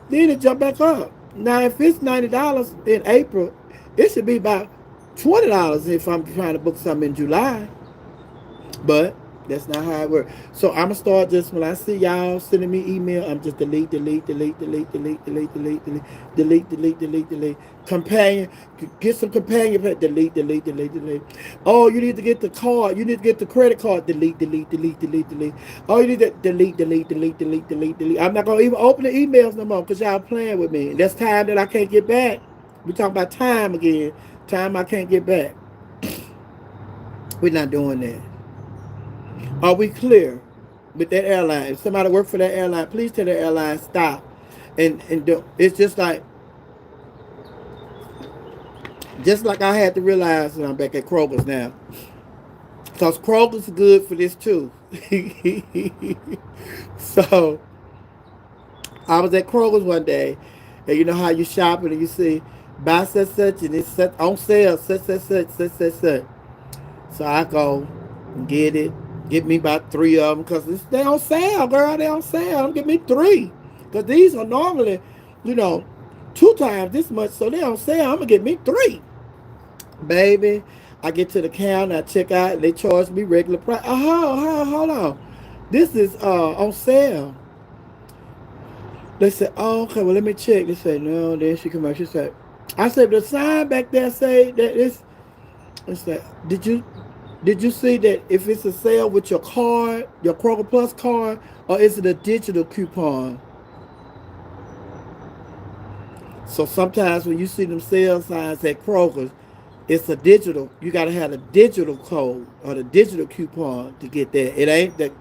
then it jumped back up. Now, if it's $90 in April, it should be about $20 if I'm trying to book something in July. But that's not how it works. So I'm gonna start just when I see y'all sending me email, I'm just delete, delete, delete, delete, delete, delete, delete, delete, delete, delete, delete, delete. Companion, get some companion, delete, delete, delete, delete. Oh, you need to get the card. You need to get the credit card. Delete, delete, delete, delete, delete. Oh, you need to delete, delete, delete, delete, delete, delete. I'm not gonna even open the emails no more because y'all playing with me. That's time that I can't get back. We talking about time again. Time I can't get back. We're not doing that. Are we clear with that airline? If somebody work for that airline, please tell the airline stop. And it's just like I had to realize that I'm back at Kroger's now, because Kroger's good for this too. So I was at Kroger's one day, and you know how you shopping and you see buy such and it's such on sale such. So I go and get it. Get me about three of them because they on sale, girl. They on sale. I'm get me three because these are normally, you know, two times this much. So they on sale. I'm gonna get me three, baby. I get to the counter, I check out, and they charge me regular price. Hold on. This is on sale. They said, oh, okay, well, let me check. They said, no. Then she come out. She said, I said, the sign back there say that it's. I said, did you see that if it's a sale with your card, your Kroger Plus card, or is it a digital coupon? So sometimes when you see them sale signs at Kroger's, it's a digital. You got to have a digital code or the digital coupon to get that. It ain't the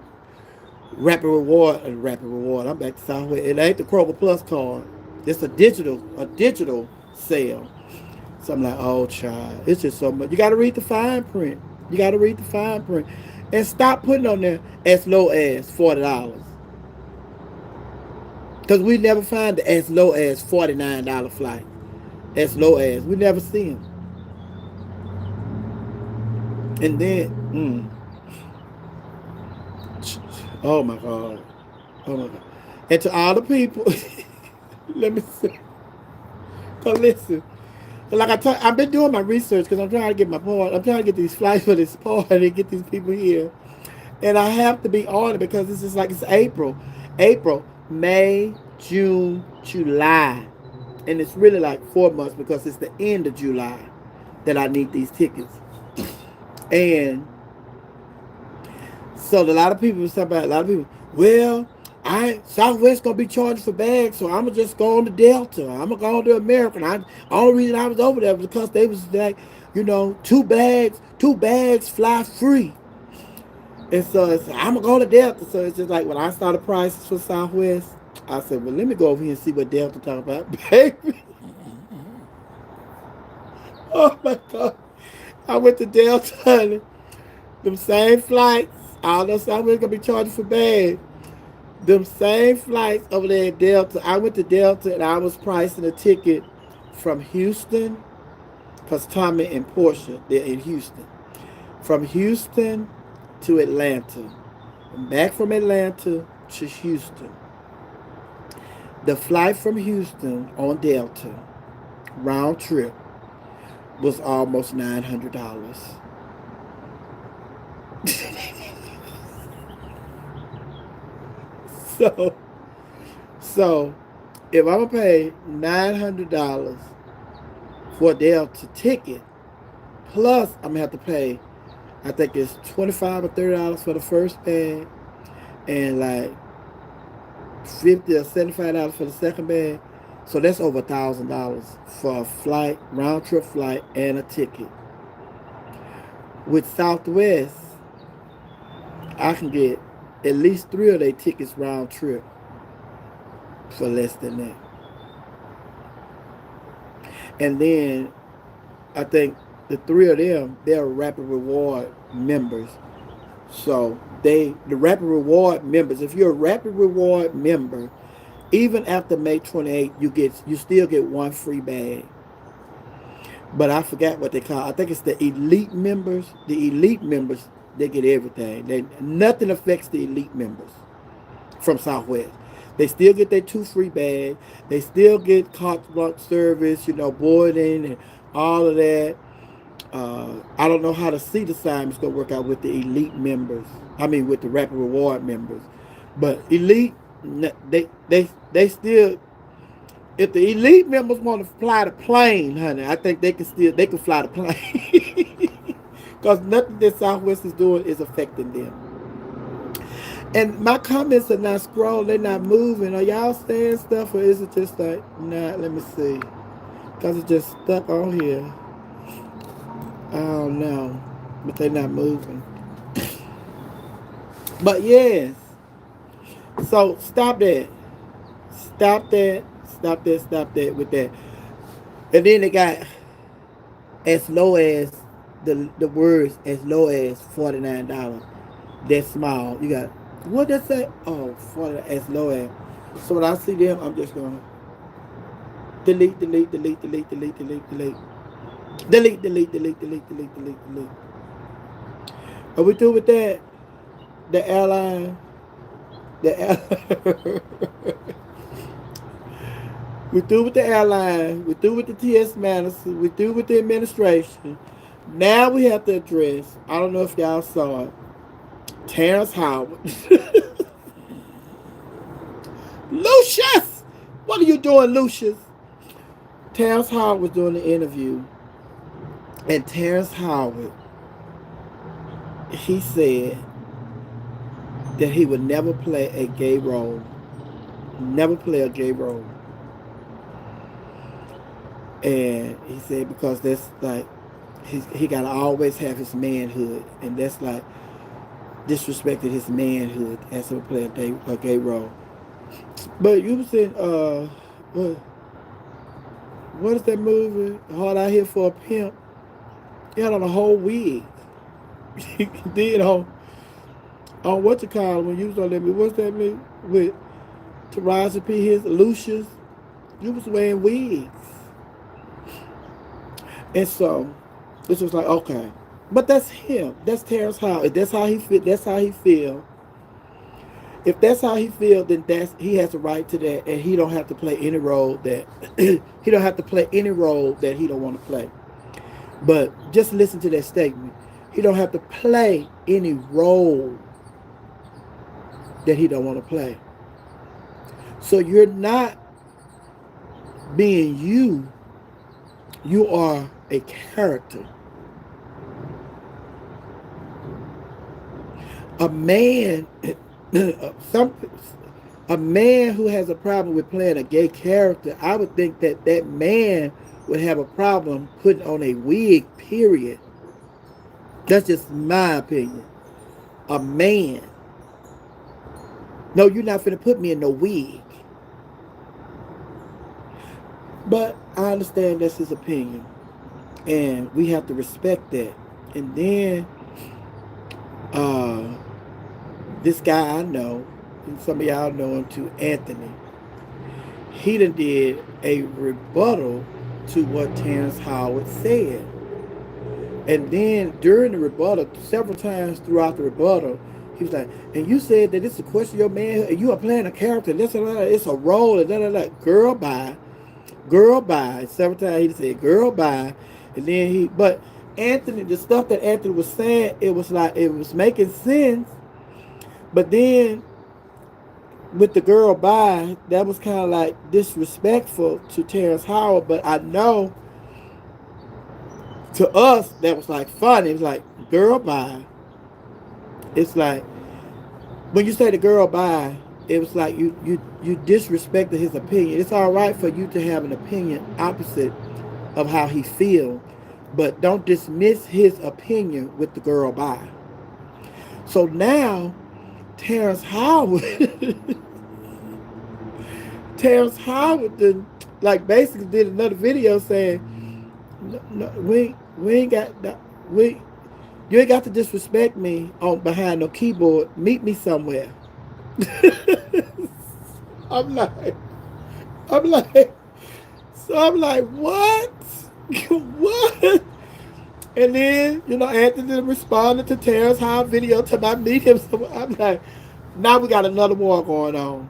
rapid reward. I'm back to Southwest. It ain't the Kroger Plus card. It's a digital sale. So I'm like, oh, child, it's just so much. You got to read the fine print. You got to read the fine print. And stop putting on there as low as $40. Because we never find the as low as $49 flight. As low as. We never see them. And then, oh my God. Oh my God. And to all the people, let me say, because listen, like I've been doing my research because I'm trying to get my part. I'm trying to get these flights for this part and get these people here. And I have to be on it because it's just like it's April, May, June, July. And it's really like 4 months because it's the end of July that I need these tickets. And so a lot of people was talking about, a lot of people, well, Southwest gonna be charging for bags, so I'm gonna just go on to Delta. I'm gonna go on to American. Only reason I was over there was because they was like, two bags fly free. And so I'm gonna go to Delta. So it's just like when I saw the prices for Southwest, I said, well, let me go over here and see what Delta talking about, baby. Oh my God. I went to Delta, honey. Them same flights. All those Southwest gonna be charging for bags. Them same flights over there at Delta. I went to Delta and I was pricing a ticket from Houston, because Tommy and Portia, they're in Houston. From Houston to Atlanta. And back from Atlanta to Houston. The flight from Houston on Delta, round trip, was almost $900. So, so if I'm gonna pay $900 for a Delta ticket, plus I'm gonna have to pay, I think it's $25 or $30 for the first bag, and like $50 or $75 for the second bag. So that's over $1,000 for a flight, round trip flight, and a ticket. With Southwest, I can get at least three of their tickets round trip for less than that. And then I think the three of them, they're Rapid Reward members. So the Rapid Reward members, if you're a Rapid Reward member, even after May 28th, you still get one free bag. But I forgot what they call. I think it's the elite members. The elite members, they get everything. Nothing affects the elite members from Southwest. They still get their two free bags. They still get carte blanche service, boarding and all of that. I don't know how the seat assignment's gonna work out with the elite members. I mean, with the Rapid Reward members. But elite, they still. If the elite members want to fly the plane, honey, I think they can fly the plane. Because nothing that Southwest is doing is affecting them. And my comments are not scrolling, they're not moving. Are y'all saying stuff, or is it just like, nah, let me see. Because it's just stuck on here. I don't know. But they're not moving. But yes. So stop that. Stop that. Stop that. Stop that with that. And then they got as low as the words as low as $49. That's small. You got what they say? Oh, 40 as low as. So when I see them, I'm just gonna delete, delete, delete, delete, delete, delete, delete. Delete, delete, delete, delete, delete, delete, delete. Are we through with that? The airline. The airline. We through with the airline. We through with the TS Madison. We through with the administration. Now we have to address. I don't know if y'all saw it. Terrence Howard. Lucius! What are you doing, Lucius? Terrence Howard was doing the interview. And Terrence Howard, he said that he would never play a gay role. Never play a gay role. And he said because that's like, he got to always have his manhood. And that's like disrespected his manhood as to play a gay role. But you was in, what is that movie? Hard Out Here for a Pimp. He had on a whole wig. He did on what you call it when you was on that movie. What's that movie? With Taraji P. His Lucius. You was wearing wigs. And so, this was like, okay. But that's him. That's Terrence Howard. If that's how he feel, that's how he feel. If that's how he feel, then he has a right to that, and he don't have to play any role that he don't have to play any role that he don't want to play. But just listen to that statement. He don't have to play any role that he don't want to play. So you're not being you. You are a character. A man, a man who has a problem with playing a gay character, I would think that man would have a problem putting on a wig, period. That's just my opinion. A man. No, you're not finna put me in no wig. But I understand that's his opinion. And we have to respect that. And then, this guy I know, and some of y'all know him too, Anthony. He done did a rebuttal to what Terrence Howard said. And then during the rebuttal, several times throughout the rebuttal, he was like, and you said that it's a question of your manhood, and you are playing a character, and it's a role, and da. Girl, bye. Girl, bye. Several times he said, girl, bye. And then but Anthony, the stuff that Anthony was saying, it was like it was making sense. But then with the girl by, that was kind of like disrespectful to Terrence Howard. But I know to us that was like funny. It was like girl by. It's like when you say the girl by, it was like you disrespected his opinion. It's all right for you to have an opinion opposite of how he feel, but don't dismiss his opinion with the girl by. So now Terrence Howard, Terrence Howard, did, like basically did another video saying, no, we ain't got we you ain't got to disrespect me on behind no keyboard. Meet me somewhere. I'm like, I'm like, so I'm like, what? What? And then, Anthony responded to Terrence Howard video to my meet him. So I'm like, now we got another war going on.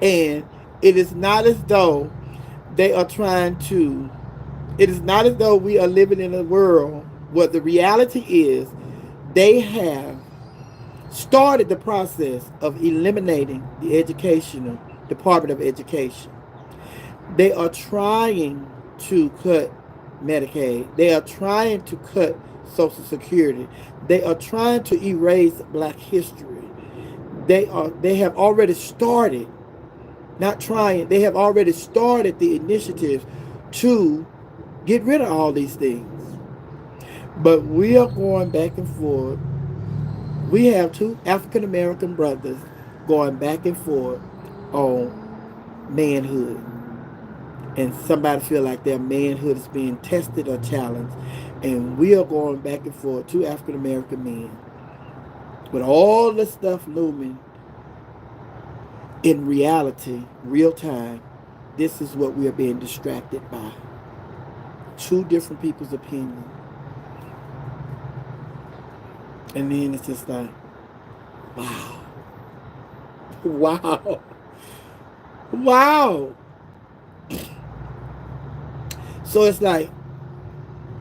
And it is not as though they are trying to, it is not as though we are living in a world where the reality is they have started the process of eliminating the educational Department of Education. They are trying to cut Medicaid. They are trying to cut Social Security. They are trying to erase Black history. They have already started, not trying, they have already started the initiative to get rid of all these things. But we are going back and forth. We have two African American brothers going back and forth on manhood. And somebody feel like their manhood is being tested or challenged. And we are going back and forth, two African American men. With all this stuff looming, in reality, real time, this is what we are being distracted by. Two different people's opinions. And then it's just like, wow. Wow. Wow. So it's like,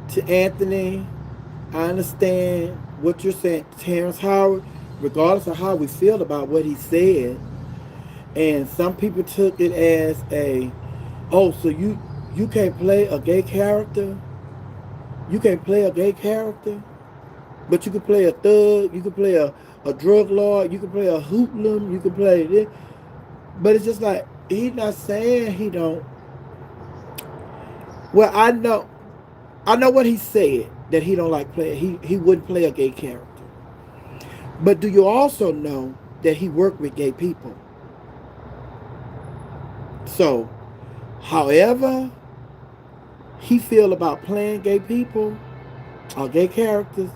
to Anthony, I understand what you're saying. Terrence Howard, regardless of how we feel about what he said, and some people took it as oh, so you can't play a gay character? You can't play a gay character? But you can play a thug, you can play a drug lord, you can play a hoodlum, you can play this. But it's just like, he's not saying he don't. Well, I know what he said, that he don't like playing. He wouldn't play a gay character. But do you also know that he worked with gay people? So, however he feel about playing gay people or gay characters,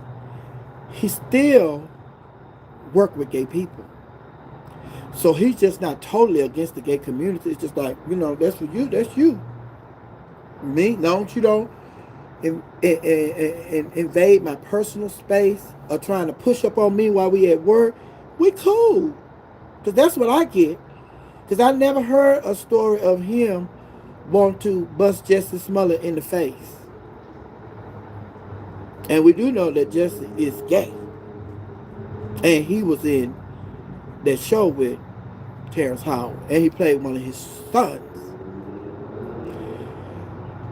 he still work with gay people. So he's just not totally against the gay community. It's just like, that's for you, that's you. Me, don't you don't invade my personal space or trying to push up on me while we at work. We cool. Because that's what I get. Because I never heard a story of him want to bust Jesse Smollett in the face. And we do know that Jesse is gay. And he was in that show with Terrence Howard. And he played one of his sons.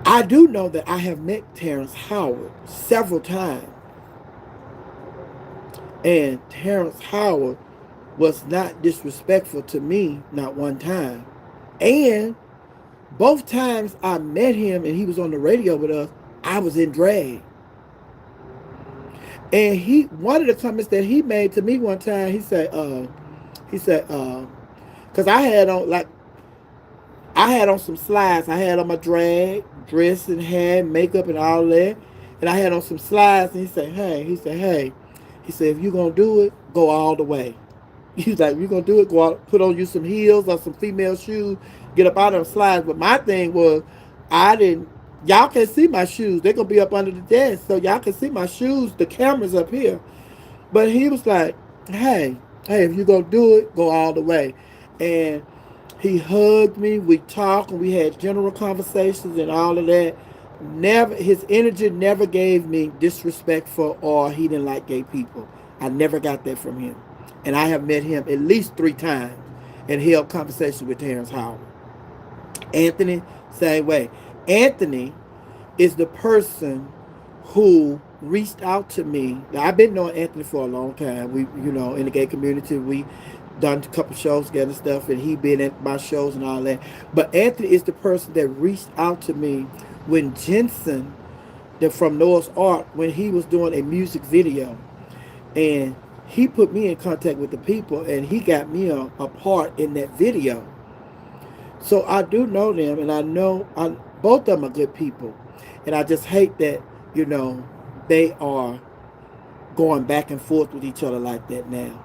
I do know that I have met Terrence Howard several times. And Terrence Howard was not disrespectful to me, not one time. And both times I met him and he was on the radio with us, I was in drag. And one of the comments that he made to me one time, he said, because I had on some slides. I had on my drag, dress and hair, makeup and all that. And I had on some slides, and he said, hey. He said, if you're going to do it, go all the way. He's like, if you're going to do it, go out, put on you some heels or some female shoes, get up out of them slides. But my thing was, y'all can't see my shoes. They're going to be up under the desk, so y'all can see my shoes. The camera's up here. But he was like, hey, if you're going to do it, go all the way. And he hugged me. We talked, and we had general conversations and all of that. Never, his energy never gave me disrespectful or he didn't like gay people. I never got that from him. And I have met him at least 3 times and held conversations with Terrence Howard. Anthony, same way. Anthony is the person who reached out to me. Now, I've been knowing Anthony for a long time. We, in the gay community, we done a couple shows together and stuff, and he been at my shows and all that. But Anthony is the person that reached out to me when Jensen, from Noah's Ark, when he was doing a music video, and he put me in contact with the people, and he got me a part in that video. So I do know them, and I know both of them are good people. And I just hate that, they are going back and forth with each other like that now.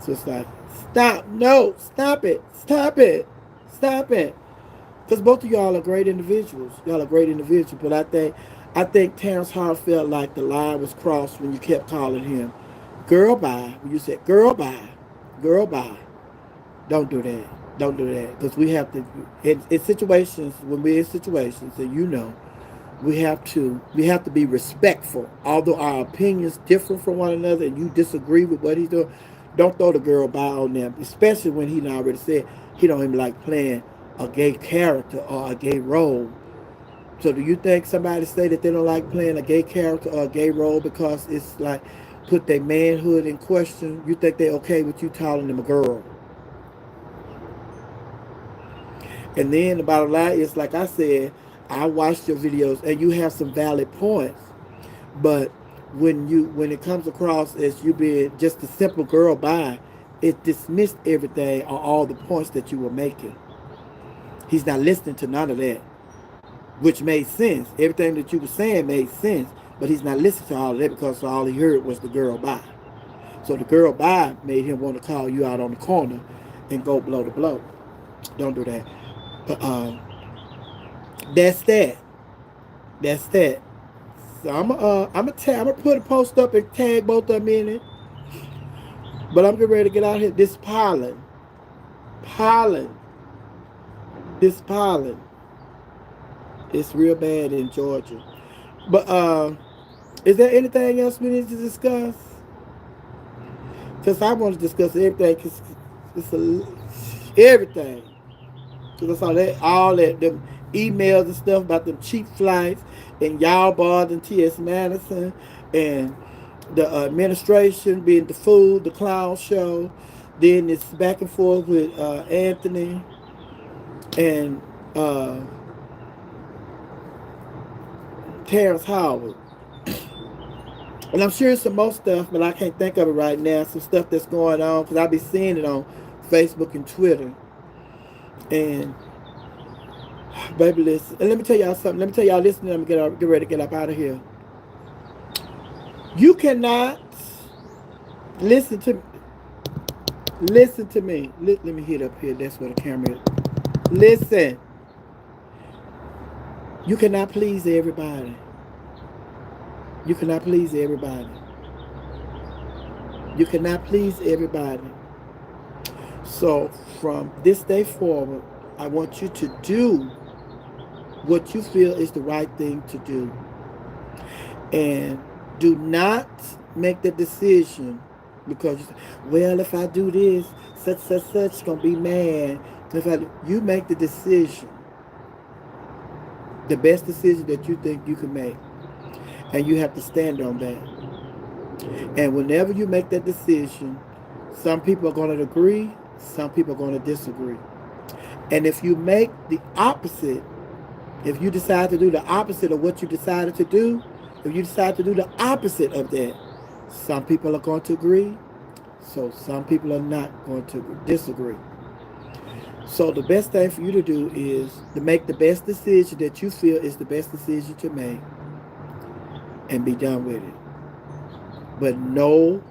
So it's like, stop. No, stop it. Stop it. Stop it. Because both of y'all are great individuals. Y'all are great individuals. But I think Terrence Howard felt like the line was crossed when you kept calling him girl bye. When you said girl bye. Girl bye. Don't do that. Don't do that. Because we have to, in situations, when we're in situations, and we have to be respectful. Although our opinions differ from one another and you disagree with what he's doing, don't throw the girl by on them. Especially when he already said he don't even like playing a gay character or a gay role. So do you think somebody say that they don't like playing a gay character or a gay role because it's like put their manhood in question? You think they okay with you calling them a girl? And then the bottom line is, like I said, I watched your videos and you have some valid points. But when it comes across as you being just a simple girl bye, it dismissed everything or all the points that you were making. He's not listening to none of that, which made sense. Everything that you were saying made sense, but he's not listening to all of that because all he heard was the girl bye. So the girl bye made him want to call you out on the corner and go blow to blow. Don't do that. But that's that. That's that. So I'm gonna put a post up and tag both of them in it. But I'm getting ready to get out here. Pollen, this pollen, it's real bad in Georgia. But is there anything else we need to discuss? Because I want to discuss everything. Cause everything. Because I saw all that them emails and stuff about them cheap flights and y'all bars and T.S. Madison and the administration being the food, the clown show. Then it's back and forth with Anthony and Terrence Howard. And I'm sure some more stuff, but I can't think of it right now. Some stuff that's going on because I be seeing it on Facebook and Twitter. And baby, listen. And let me tell y'all something. Let me tell y'all this, and I'm gonna get ready to get up out of here. You cannot listen to me. Let me hit up here. That's where the camera is. Listen. You cannot please everybody. You cannot please everybody. You cannot please everybody. So from this day forward, I want you to do what you feel is the right thing to do. And do not make the decision because, well, if I do this, such gonna be mad. You make the decision, the best decision that you think you can make, and you have to stand on that. And whenever you make that decision, some people are going to agree, some people are going to disagree. And if you make the opposite, if you decide to do the opposite of what you decided to do, if you decide to do the opposite of that, some people are going to agree, so some people are not going to disagree. So the best thing for you to do is to make the best decision that you feel is the best decision to make and be done with it. But know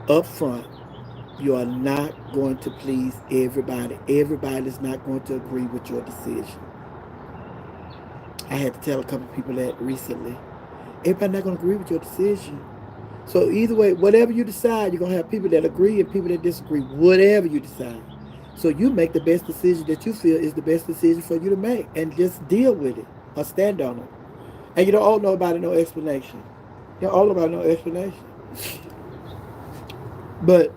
up front, you are not going to please everybody. Everybody is not going to agree with your decision. I had to tell a couple of people that recently. Everybody's not going to agree with your decision. So either way, whatever you decide, you're going to have people that agree and people that disagree, whatever you decide. So you make the best decision that you feel is the best decision for you to make and just deal with it. or stand on it. And you don't owe nobody no explanation. You don't owe nobody no explanation. But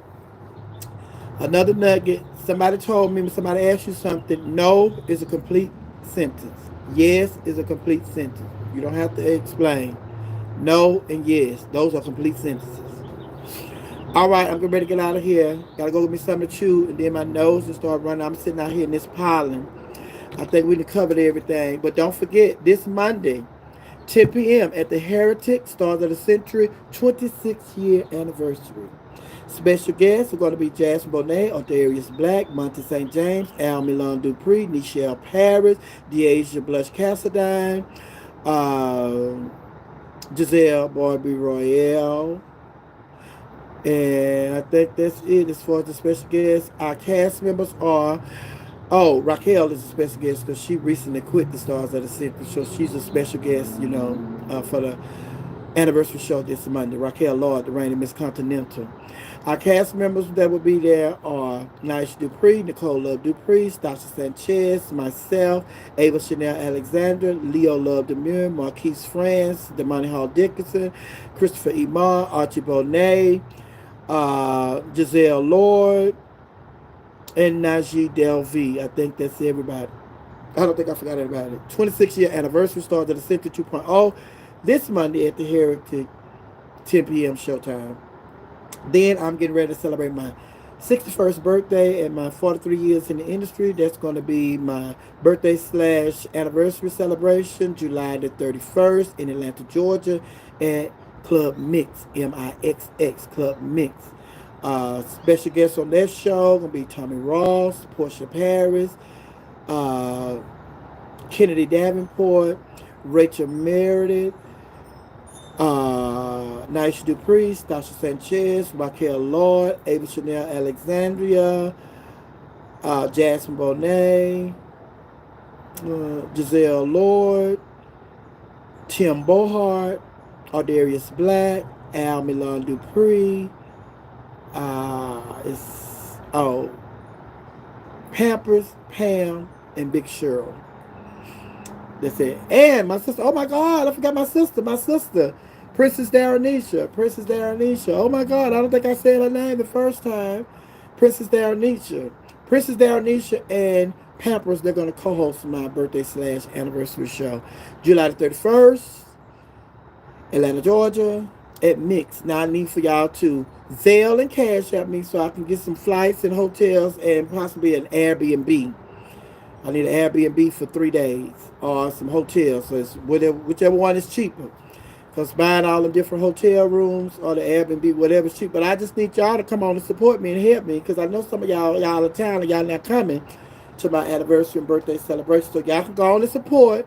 another nugget, somebody told me, somebody asked you something, no is a complete sentence. Yes is a complete sentence. You don't have to explain. No and yes, those are complete sentences. All right, I'm getting ready to get out of here. Gotta go get me something to chew, and then my nose will start running. I'm sitting out here in this pollen. I think we done covered everything. But don't forget, this Monday, 10 p.m. at the Heretic Stars of the Century 26th-year anniversary. Special guests are going to be Jasmine Bonet, Darius Black, Monty St. James, Al Milan Dupree, Nichelle Paris, Deasia Blush Cassadine, uh, Giselle Barbie Royale, and I think that's it as far as the special guests. Our cast members are, oh, Raquel is a special guest because she recently quit the Stars of the Century, so she's a special guest, for the anniversary show this Monday. Raquel Lord, the reigning Miss Continental. Our cast members that will be there are Nice Dupree, Nicole Love Dupree, Stasha Sanchez, myself, Ava Chanel Alexander, Leo Love Demure, Marquise France, Damani Hall Dickinson, Christopher Imar, Archie Bonet, Giselle Lord, and Najee Delvey. I think that's everybody. I don't think I forgot anybody. 26-year anniversary stars at the Center 2.0 this Monday at the Heritage, 10 p.m. showtime. Then I'm getting ready to celebrate my 61st birthday and my 43 years in the industry. That's going to be my birthday / anniversary celebration, July the 31st in Atlanta, Georgia, at Club Mix, Mixx, Club Mix. Special guests on that show going to be Tommy Ross, Portia Paris, uh, Kennedy Davenport, Rachel Meredith, Nice Dupree, Stasha Sanchez, Raquel Lord, Ava Chanel Alexandria, Jasmine Bonet, Giselle Lord, Tim Bohart, Ardarius Black, Al Milan Dupree, Pampers, Pam, and Big Cheryl. That's it. And my sister, oh my God, I forgot my sister, Princess Darrenisha. Oh my God, I don't think I said her name the first time. Princess Darrenisha. Princess Darrenisha and Pampers, they're going to co-host my birthday / anniversary show. July the 31st, Atlanta, Georgia, at Mix. Now I need for y'all to Zelle and Cash at me so I can get some flights and hotels and possibly an Airbnb. I need an Airbnb for 3 days or some hotels. So it's whichever one is cheaper. Because buying all the different hotel rooms or the Airbnb, whatever's cheap. But I just need y'all to come on and support me and help me. Because I know some of y'all are town and y'all not coming to my anniversary and birthday celebration. So y'all can go on and support.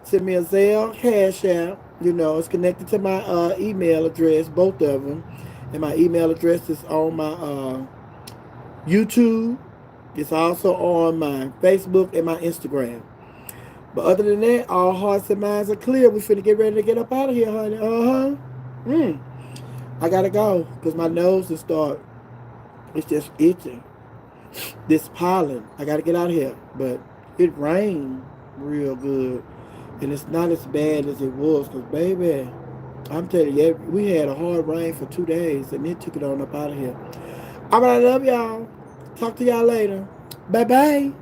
Send me a Zelle, Cash App. It's connected to my email address, both of them. And my email address is on my YouTube. It's also on my Facebook and my Instagram. But other than that, all hearts and minds are clear. We finna get ready to get up out of here, honey. I gotta go because my nose is it's just itching. This pollen. I gotta get out of here. But it rained real good. And it's not as bad as it was because, baby, I'm telling you, we had a hard rain for 2 days and it took it on up out of here. All right, I love y'all. Talk to y'all later. Bye-bye.